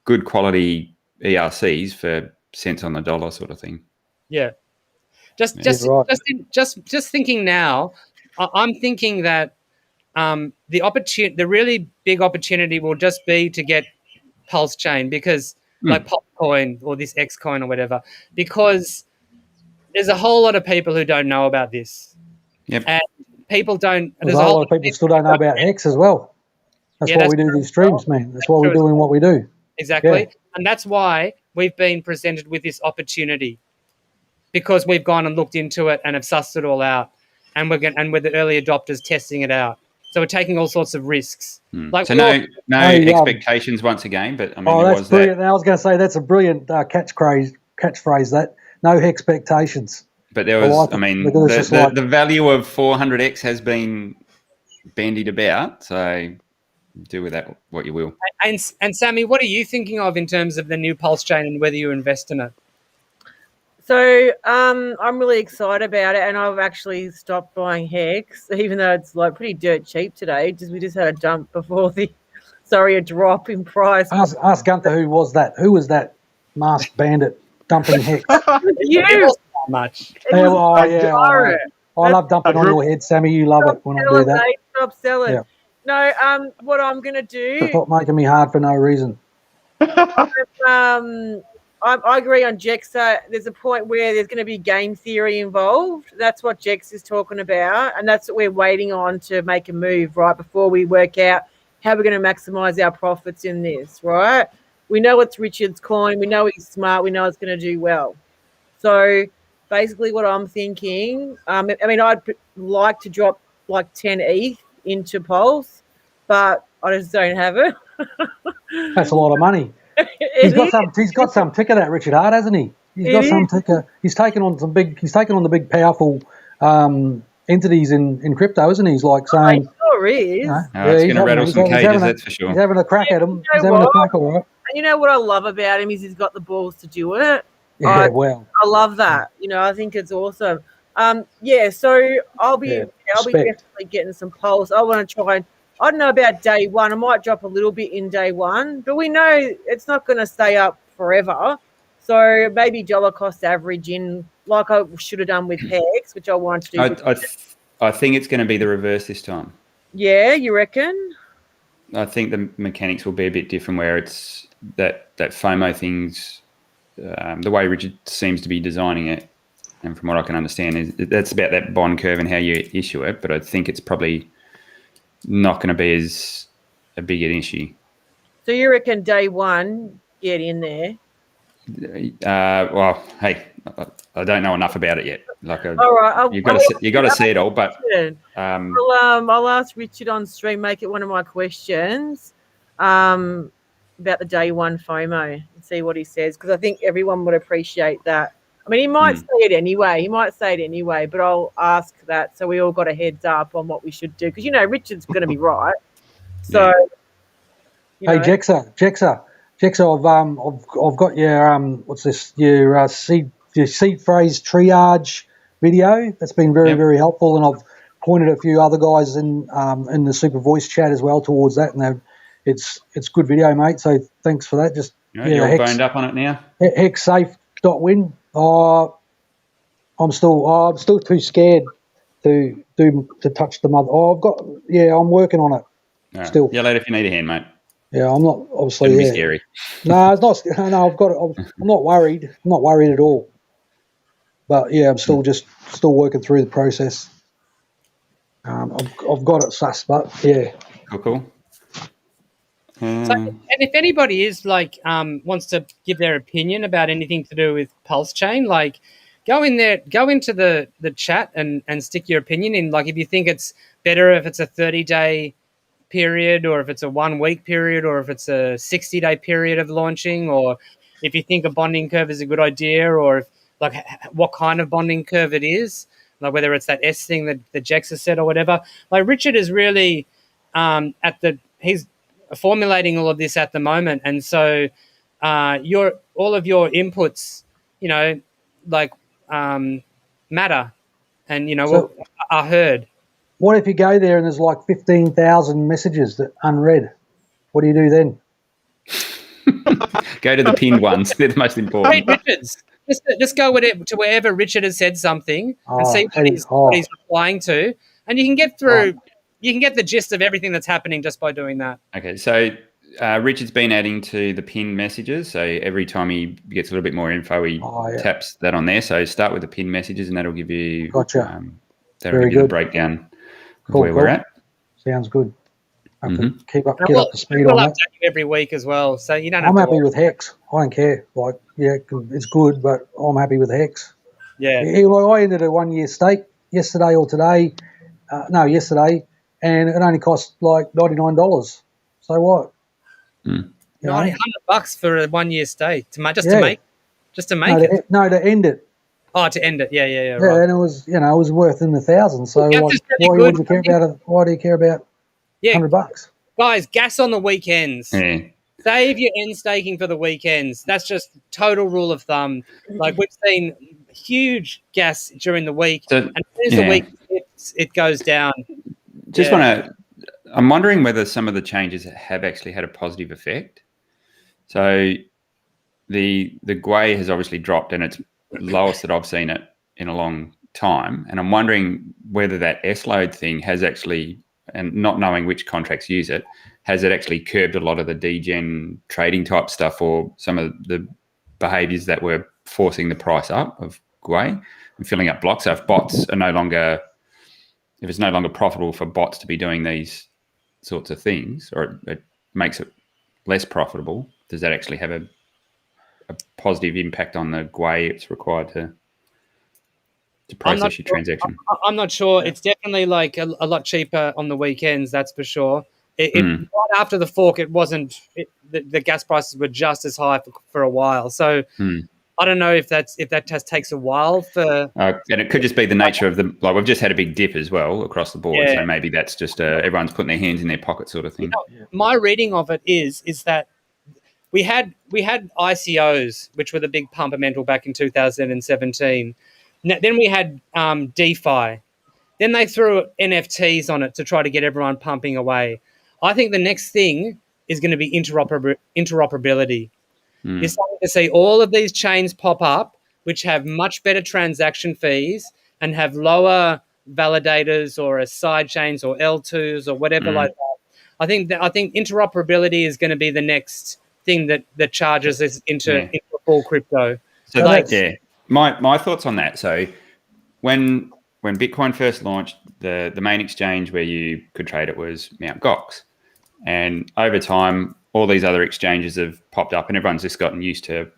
good quality ERCs for cents on the dollar sort of thing. Yeah. Just thinking now, I'm thinking that the really big opportunity will just be to get Pulse Chain, because Pulse Coin or this X coin or whatever, because there's a whole lot of people who don't know about this. Yep. And people don't. There's a lot of people still don't know about Hex as well. That's why we do these streams, man. That's why we're doing what we do. Exactly. Yeah. And that's why we've been presented with this opportunity. because we've gone and looked into it and have sussed it all out, and we're the early adopters testing it out. So we're taking all sorts of risks. Like So no expectations once again, but I mean, Oh, there that's was brilliant. that. I was going to say that's a brilliant catchphrase. That no expectations. But there was, like I mean, because it's just the value of 400x has been bandied about. So do with that what you will. And Sammy, what are you thinking of in terms of the new Pulse chain and whether you invest in it? So I'm really excited about it, and I've actually stopped buying Hex, even though it's like pretty dirt cheap today. We just had a dump before a drop in price. Ask Gunther who was that? Who was that masked bandit dumping Hex? You. It wasn't that much. I love dumping on your head, Sammy. You love it when I do that. Mate, stop selling. Yeah. No, what I'm gonna do. Stop making me hard for no reason. I agree on Jexa. There's a point where there's going to be game theory involved. That's what Jex is talking about, and that's what we're waiting on to make a move right before we work out how we're going to maximize our profits in this. Right? We know it's Richard's coin. We know he's smart. We know it's going to do well. So basically, what I'm thinking, I mean, I'd like to drop like 10 ETH into Pulse, but I just don't have it. That's a lot of money. He's got some ticker, that Richard Hart, hasn't he? He's got some ticker. He's taken on the big powerful entities in crypto, isn't he? He's like saying, he sure is. It's going to rattle some cages, that's for sure. He's having a crack at him. He's having a crack, all right. And you know what I love about him is he's got the balls to do it. Yeah, I love that. I think it's awesome. So I'll be definitely getting some Pulse. I want to try. I don't know about day one. I might drop a little bit in day one, but we know it's not going to stay up forever. So maybe dollar cost average in, like I should have done with Hex, which I wanted to do. I think it's going to be the reverse this time. Yeah, you reckon? I think the mechanics will be a bit different, where it's that FOMO thing's the way Richard seems to be designing it, and from what I can understand, is that's about that bond curve and how you issue it. But I think it's probably not going to be as a big an issue. So you reckon day one, get in there? Well, hey, I don't know enough about it yet. All right, you got to see it all. But I'll ask Richard on stream. Make it one of my questions about the day one FOMO and see what he says, because I think everyone would appreciate that. I mean, he might say it anyway. But I'll ask that so we all got a heads up on what we should do, because Richard's going to be right. So, hey, Jexa, I've got your what's this? Your seed phrase triage video. That's been very very helpful, and I've pointed a few other guys in the Super Voice chat as well towards that, and it's good video, mate. So thanks for that. Just you're boned up on it now. Hexsafe.win. I'm still too scared to touch the mother. I'm working on it. Right. Still. Yeah, later if you need a hand, mate. Yeah, I'm not obviously. It's gonna be scary. No, it's not. No, I've got it. I'm not worried. I'm not worried at all. But yeah, I'm still working through the process. I've got it sussed, but yeah. Cool. And if anybody is wants to give their opinion about anything to do with Pulse Chain, go into the chat and stick your opinion in. If you think it's better if it's a 30-day period, or if it's a 1 week period, or if it's a 60-day period of launching, or if you think a bonding curve is a good idea, or if, what kind of bonding curve it is, whether it's that S thing that Jexa said or whatever. Richard is really he's formulating all of this at the moment, and so all of your inputs, matter, and are heard. What if you go there and there's 15,000 messages that unread? What do you do then? Go to the pinned ones. They're the most important. Read Richard's. Just go to wherever Richard has said something and see what he's replying to, and you can get through. You can get the gist of everything that's happening just by doing that. Okay, so Richard's been adding to the pinned messages. So every time he gets a little bit more info, he taps that on there. So start with the pinned messages, and that'll give you that'll give you the breakdown of where we're at. Sounds good. I have to get up to speed on that. Every week as well, so you don't. I'm happy with Hex. I don't care. It's good, but I'm happy with Hex. Yeah. I ended a 1 year stake yesterday or today. Yesterday, and it only cost like $99. So what? Mm. You know? $100 for a 1 year stay to make it. To end it. Oh, to end it. Yeah, Yeah, right. and it was worth in the thousands. So Gas like, is really why good. would you care about it? Why do you care about Yeah, $100? guys, gas on the weekends. Yeah. Save your end staking for the weekends. That's just total rule of thumb. Like we've seen huge gas during the week, So, and as the week it goes down. Just want to. I'm wondering whether some of the changes have actually had a positive effect. So, the GUI has obviously dropped, and it's lowest that I've seen it in a long time. And I'm wondering whether that S-load thing has actually, and not knowing which contracts use it, has it actually curbed a lot of the degen trading type stuff, or some of the behaviors that were forcing the price up of GUI and filling up blocks? So if bots are if it's no longer profitable for bots to be doing these sorts of things, or it makes it less profitable, does that actually have a positive impact on the GUI it's required to process your transaction? I'm not sure. It's definitely like a lot cheaper on the weekends, that's for sure. Right after the fork, it wasn't. The gas prices were just as high for a while. So I don't know if that takes a while for. And it could just be the nature of we've just had a big dip as well across the board. Yeah. So maybe that's just everyone's putting their hands in their pocket sort of thing. My reading of it is that we had ICOs, which were the big pumpermental back in 2017. Then we had DeFi. Then they threw NFTs on it to try to get everyone pumping away. I think the next thing is going to be interoperability. You're starting to see all of these chains pop up, which have much better transaction fees and have lower validators or as side chains or L2s or whatever like that. I think interoperability is going to be the next thing that charges us into full crypto. So my thoughts on that. So when Bitcoin first launched, the main exchange where you could trade it was Mt. Gox. And over time, all these other exchanges have popped up, and everyone's just gotten used to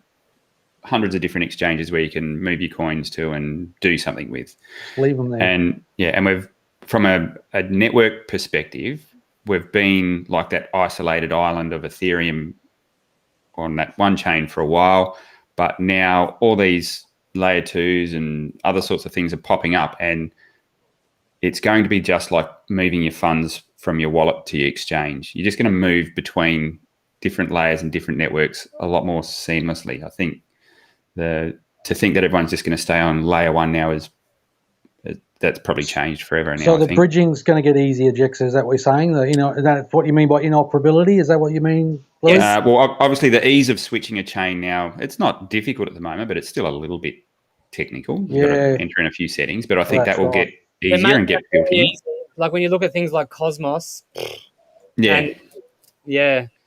hundreds of different exchanges where you can move your coins to and do something with. Leave them there. And we've, from a network perspective, we've been like that isolated island of Ethereum on that one chain for a while, but now all these layer 2s and other sorts of things are popping up, and it's going to be just like moving your funds from your wallet to your exchange. You're just going to move between different layers and different networks a lot more seamlessly. I think to think that everyone's just going to stay on layer 1 now that's probably changed forever now. So the bridging's going to get easier, Jex. Is that what you're saying? That's what you mean by interoperability? Is that what you mean, Lewis? Well, obviously the ease of switching a chain now, it's not difficult at the moment, but it's still a little bit technical. You've got to enter in a few settings, but I think that will get easier and get built in. Like when you look at things like Cosmos. Yeah.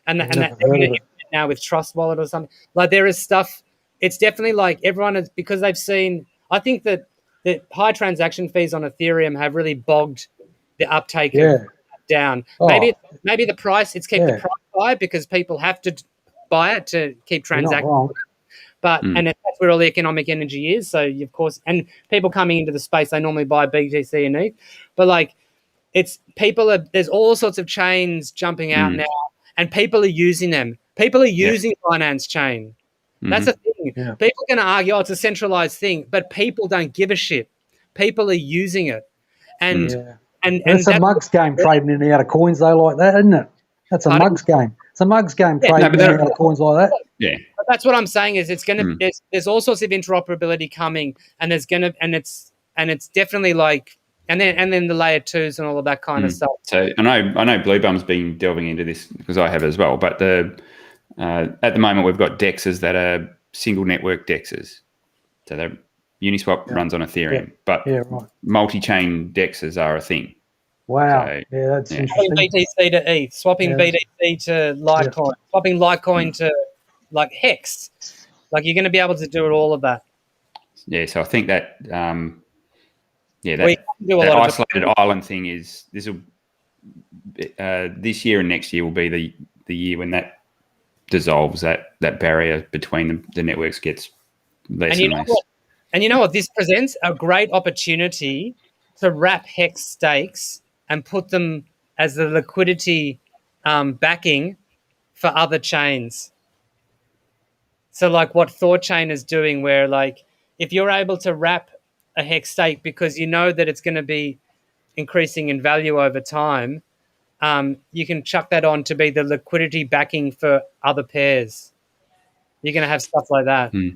And that now with Trust Wallet or something. Like there is stuff, it's definitely like everyone is, because they've seen, I think that the high transaction fees on Ethereum have really bogged the uptake down. Maybe the price, it's kept the price high because people have to buy it to keep transacting. But and that's where all the economic energy is. So of course, and people coming into the space, they normally buy BTC and ETH. But like there's all sorts of chains jumping out now, and people are using them. People are using Binance Chain. That's the thing. Yeah. People are going to argue, it's a centralized thing, but people don't give a shit. People are using it. And it's a mugs game trading in and out of coins though like that, isn't it? That's a mugs game. It's a mugs game trading in and out of coins like that. Yeah. But that's what I'm saying is it's going to there's all sorts of interoperability coming, and there's going to and it's definitely like and then the layer 2s and all of that kind of stuff. So I know Blue Bum's been delving into this because I have as well, but at the moment we've got DEXs that are single network DEXs. So Uniswap runs on Ethereum, but multi-chain DEXs are a thing. Wow. So, that's interesting. Swapping BTC to ETH, swapping BTC to Litecoin, swapping Litecoin to like Hex. Like you're going to be able to do all of that. Yeah, so I think that that isolated island thing is this year and next year will be the year when that dissolves, that barrier between the networks gets less and less. And you know what? This presents a great opportunity to wrap Hex stakes and put them as the liquidity backing for other chains. So like what ThorChain is doing, where like if you're able to wrap a Hex stake because you know that it's going to be increasing in value over time, you can chuck that on to be the liquidity backing for other pairs. You're going to have stuff like that. Yeah,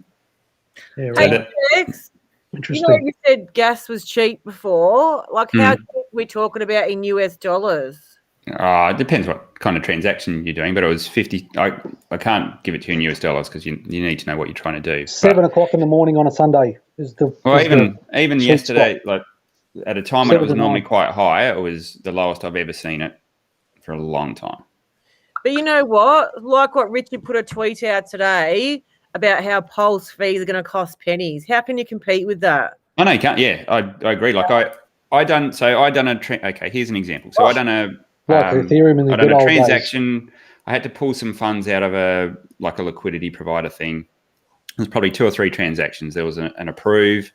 So right. that- Hex, you Interesting. know, you said gas was cheap before. Like, how Mm. cheap are we talking about in US dollars? It depends what kind of transaction you're doing, but it was 50. I can't give it to you in US dollars because you need to know what you're trying to do. 7 o'clock in the morning on a Sunday is the. Well, is the even sweet yesterday, spot. like at a time when it was 7 to normally 9. quite high, it was the lowest I've ever seen it for a long time. But you know what? Like what Richard put a tweet out today about how Pulse fees are going to cost pennies. How can you compete with that? I know you can't. Yeah, I agree. Like I done a okay. Here's an example. So I done a Like Ethereum in the I done good a old days. transaction. I had to pull some funds out of a liquidity provider thing. There's probably 2 or 3 transactions. There was an approve,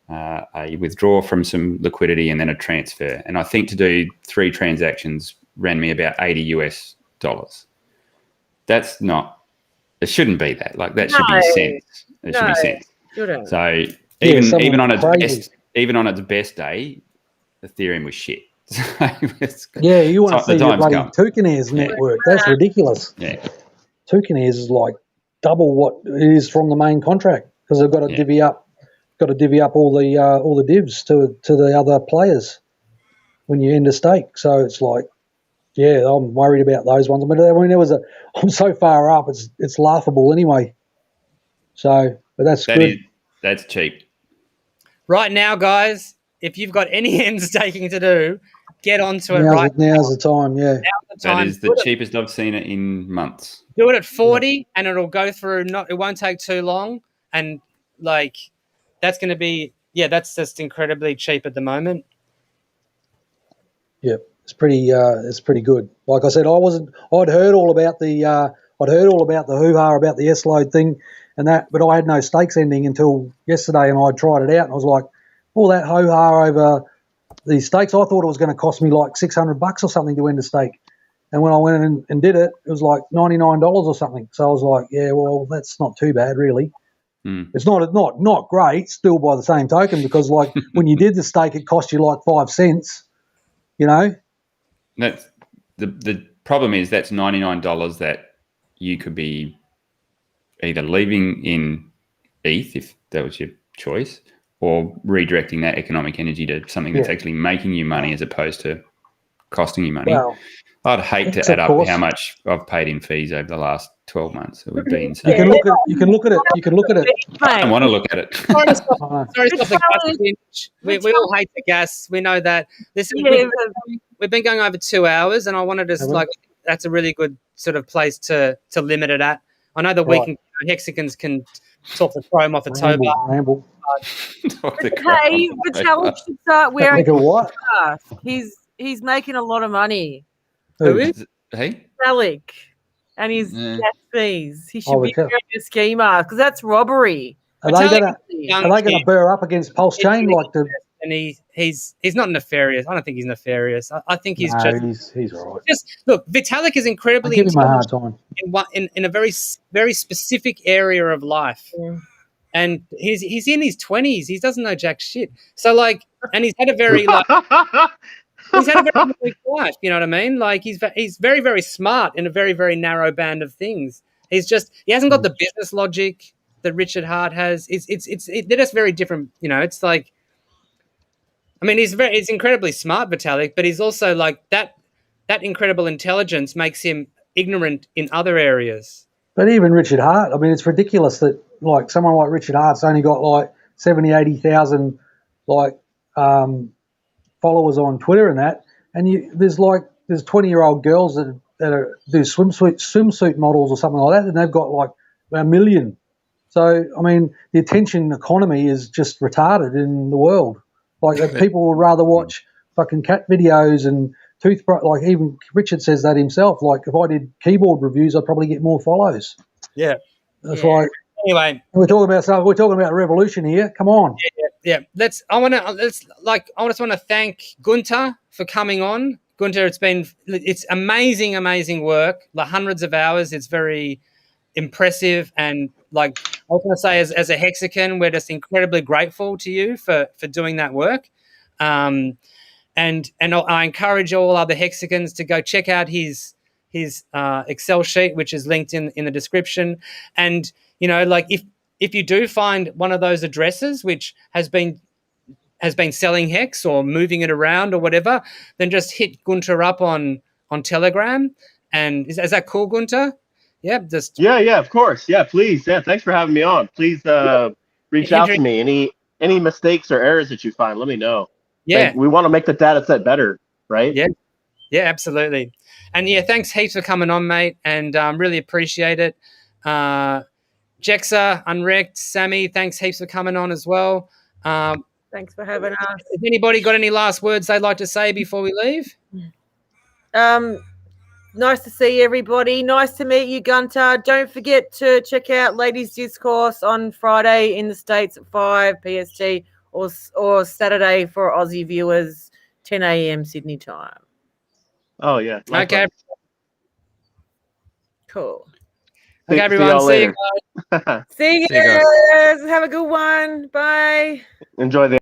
a withdraw from some liquidity, and then a transfer. And I think to do 3 transactions ran me about $80 US. That's not. It shouldn't be that. Like that should be cents. It should be cents. Shouldn't. So some even on were its crazy. its best day, Ethereum was shit. Yeah, you want to see the the time's bloody come. Toucanaires network. That's ridiculous. Yeah. Toucanaires is like double what it is from the main contract because they've got to divvy up all the divs to the other players when you end a stake. So it's like, yeah, I'm worried about those ones. I mean, I'm so far up, it's laughable anyway. So, but that's good. That's cheap. Right now, guys, if you've got any end staking to do, get onto it Now's the time, yeah. Now's the time. That is the cheapest I've seen it in months. Do it at 40 and it'll go through. It won't take too long. And like, that's going to be, that's just incredibly cheap at the moment. Yeah, it's pretty good. Like I said, I'd heard all about the hoo-ha about the S-load thing and that, but I had no stakes ending until yesterday, and I tried it out, and I was like, all that hoo-ha over the stakes, I thought it was going to cost me like $600 or something to end a stake. And when I went in and did it, it was like $99 or something. So I was like, yeah, well, that's not too bad, really. It's not great, still by the same token, because like when you did the stake, it cost you like 5 cents. You know, that's the problem is that's $99 that you could be either leaving in ETH if that was your choice, or redirecting that economic energy to something that's actually making you money as opposed to costing you money. well, I'd hate to add up how much I've paid in fees over the last 12 months. It would be insane. you can look at it. I don't want to look at it. Sorry to stop the gas binge. We all hate the gas. We know that. Listen, we've been going over 2 hours, and I wanted to that's a really good sort of place to limit it at. I know that we can, Hexicans can talk the chrome off a tow bar. Ramble. Hey, Vitalik should start wearing Think of what? mask. He's making a lot of money. Who is? Hey? Vitalik and his gas fees. He should be Vitalik. wearing a ski mask because that's robbery. Are they going to burr up against Pulse Chain like the? And he's not nefarious. I don't think he's nefarious. I think he's he's all right. just look. Vitalik is incredibly I give him a hard time. in a very very specific area of life, and he's in his 20s. He doesn't know jack shit. So like, and he's had a very he's had a very weak life. You know what I mean? Like he's very very smart in a very very narrow band of things. He hasn't got the business logic that Richard Hart has. They're just very different. You know, it's like. I mean, he's incredibly smart, Vitalik, but he's also like that incredible intelligence makes him ignorant in other areas. But even Richard Hart, I mean, it's ridiculous that like someone like Richard Hart's only got like 70,000, 80,000 like followers on Twitter and that, and there's 20-year-old girls that do swimsuit models or something like that, and they've got like 1 million. So I mean, the attention economy is just retarded in the world. Like people would rather watch fucking cat videos and toothbrush. Like even Richard says that himself. Like if I did keyboard reviews, I'd probably get more follows. Yeah, It's like Anyway, We're talking about something. We're talking about revolution here. Come on. yeah. I just want to thank Gunther for coming on. Gunther, it's amazing work. Like hundreds of hours. It's very impressive, and like I was going to say, as a Hexican, we're just incredibly grateful to you for doing that work. And I encourage all other Hexicans to go check out his Excel sheet, which is linked in the description. And like if you do find one of those addresses which has been selling Hex or moving it around or whatever, then just hit Gunther up on Telegram. And is that cool, Gunther? Yeah, Yeah, of course. Yeah, please. Yeah, thanks for having me on. Please reach out to me. Any mistakes or errors that you find, let me know. Yeah, we want to make the data set better, right? Yeah, absolutely. And yeah, thanks heaps for coming on, mate, and really appreciate it. Jexa, Unwrecked, Sammy, thanks heaps for coming on as well. Thanks for having us. Has anybody got any last words they'd like to say before we leave? Nice to see everybody. Nice to meet you, Gunther. Don't forget to check out Ladies Discourse on Friday in the States at 5 PST or Saturday for Aussie viewers, 10 a.m. Sydney time. Oh, yeah. Likewise. Okay. Cool. Okay, everyone. See you guys. See you guys. Have a good one. Bye. Enjoy the.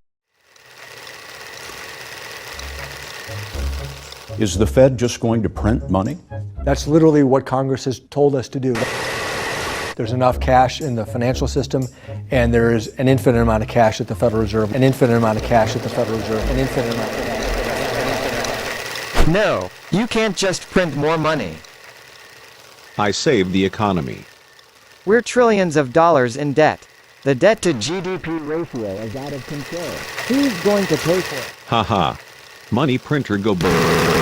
Is the Fed just going to print money? That's literally what Congress has told us to do. There's enough cash in the financial system, and there is an infinite amount of cash at the Federal Reserve, an infinite amount of cash at the Federal Reserve, an infinite amount of cash. No, you can't just print more money. I saved the economy. We're trillions of dollars in debt. The debt to GDP ratio is out of control. Who's going to pay for it? Haha. Money printer go brrrr.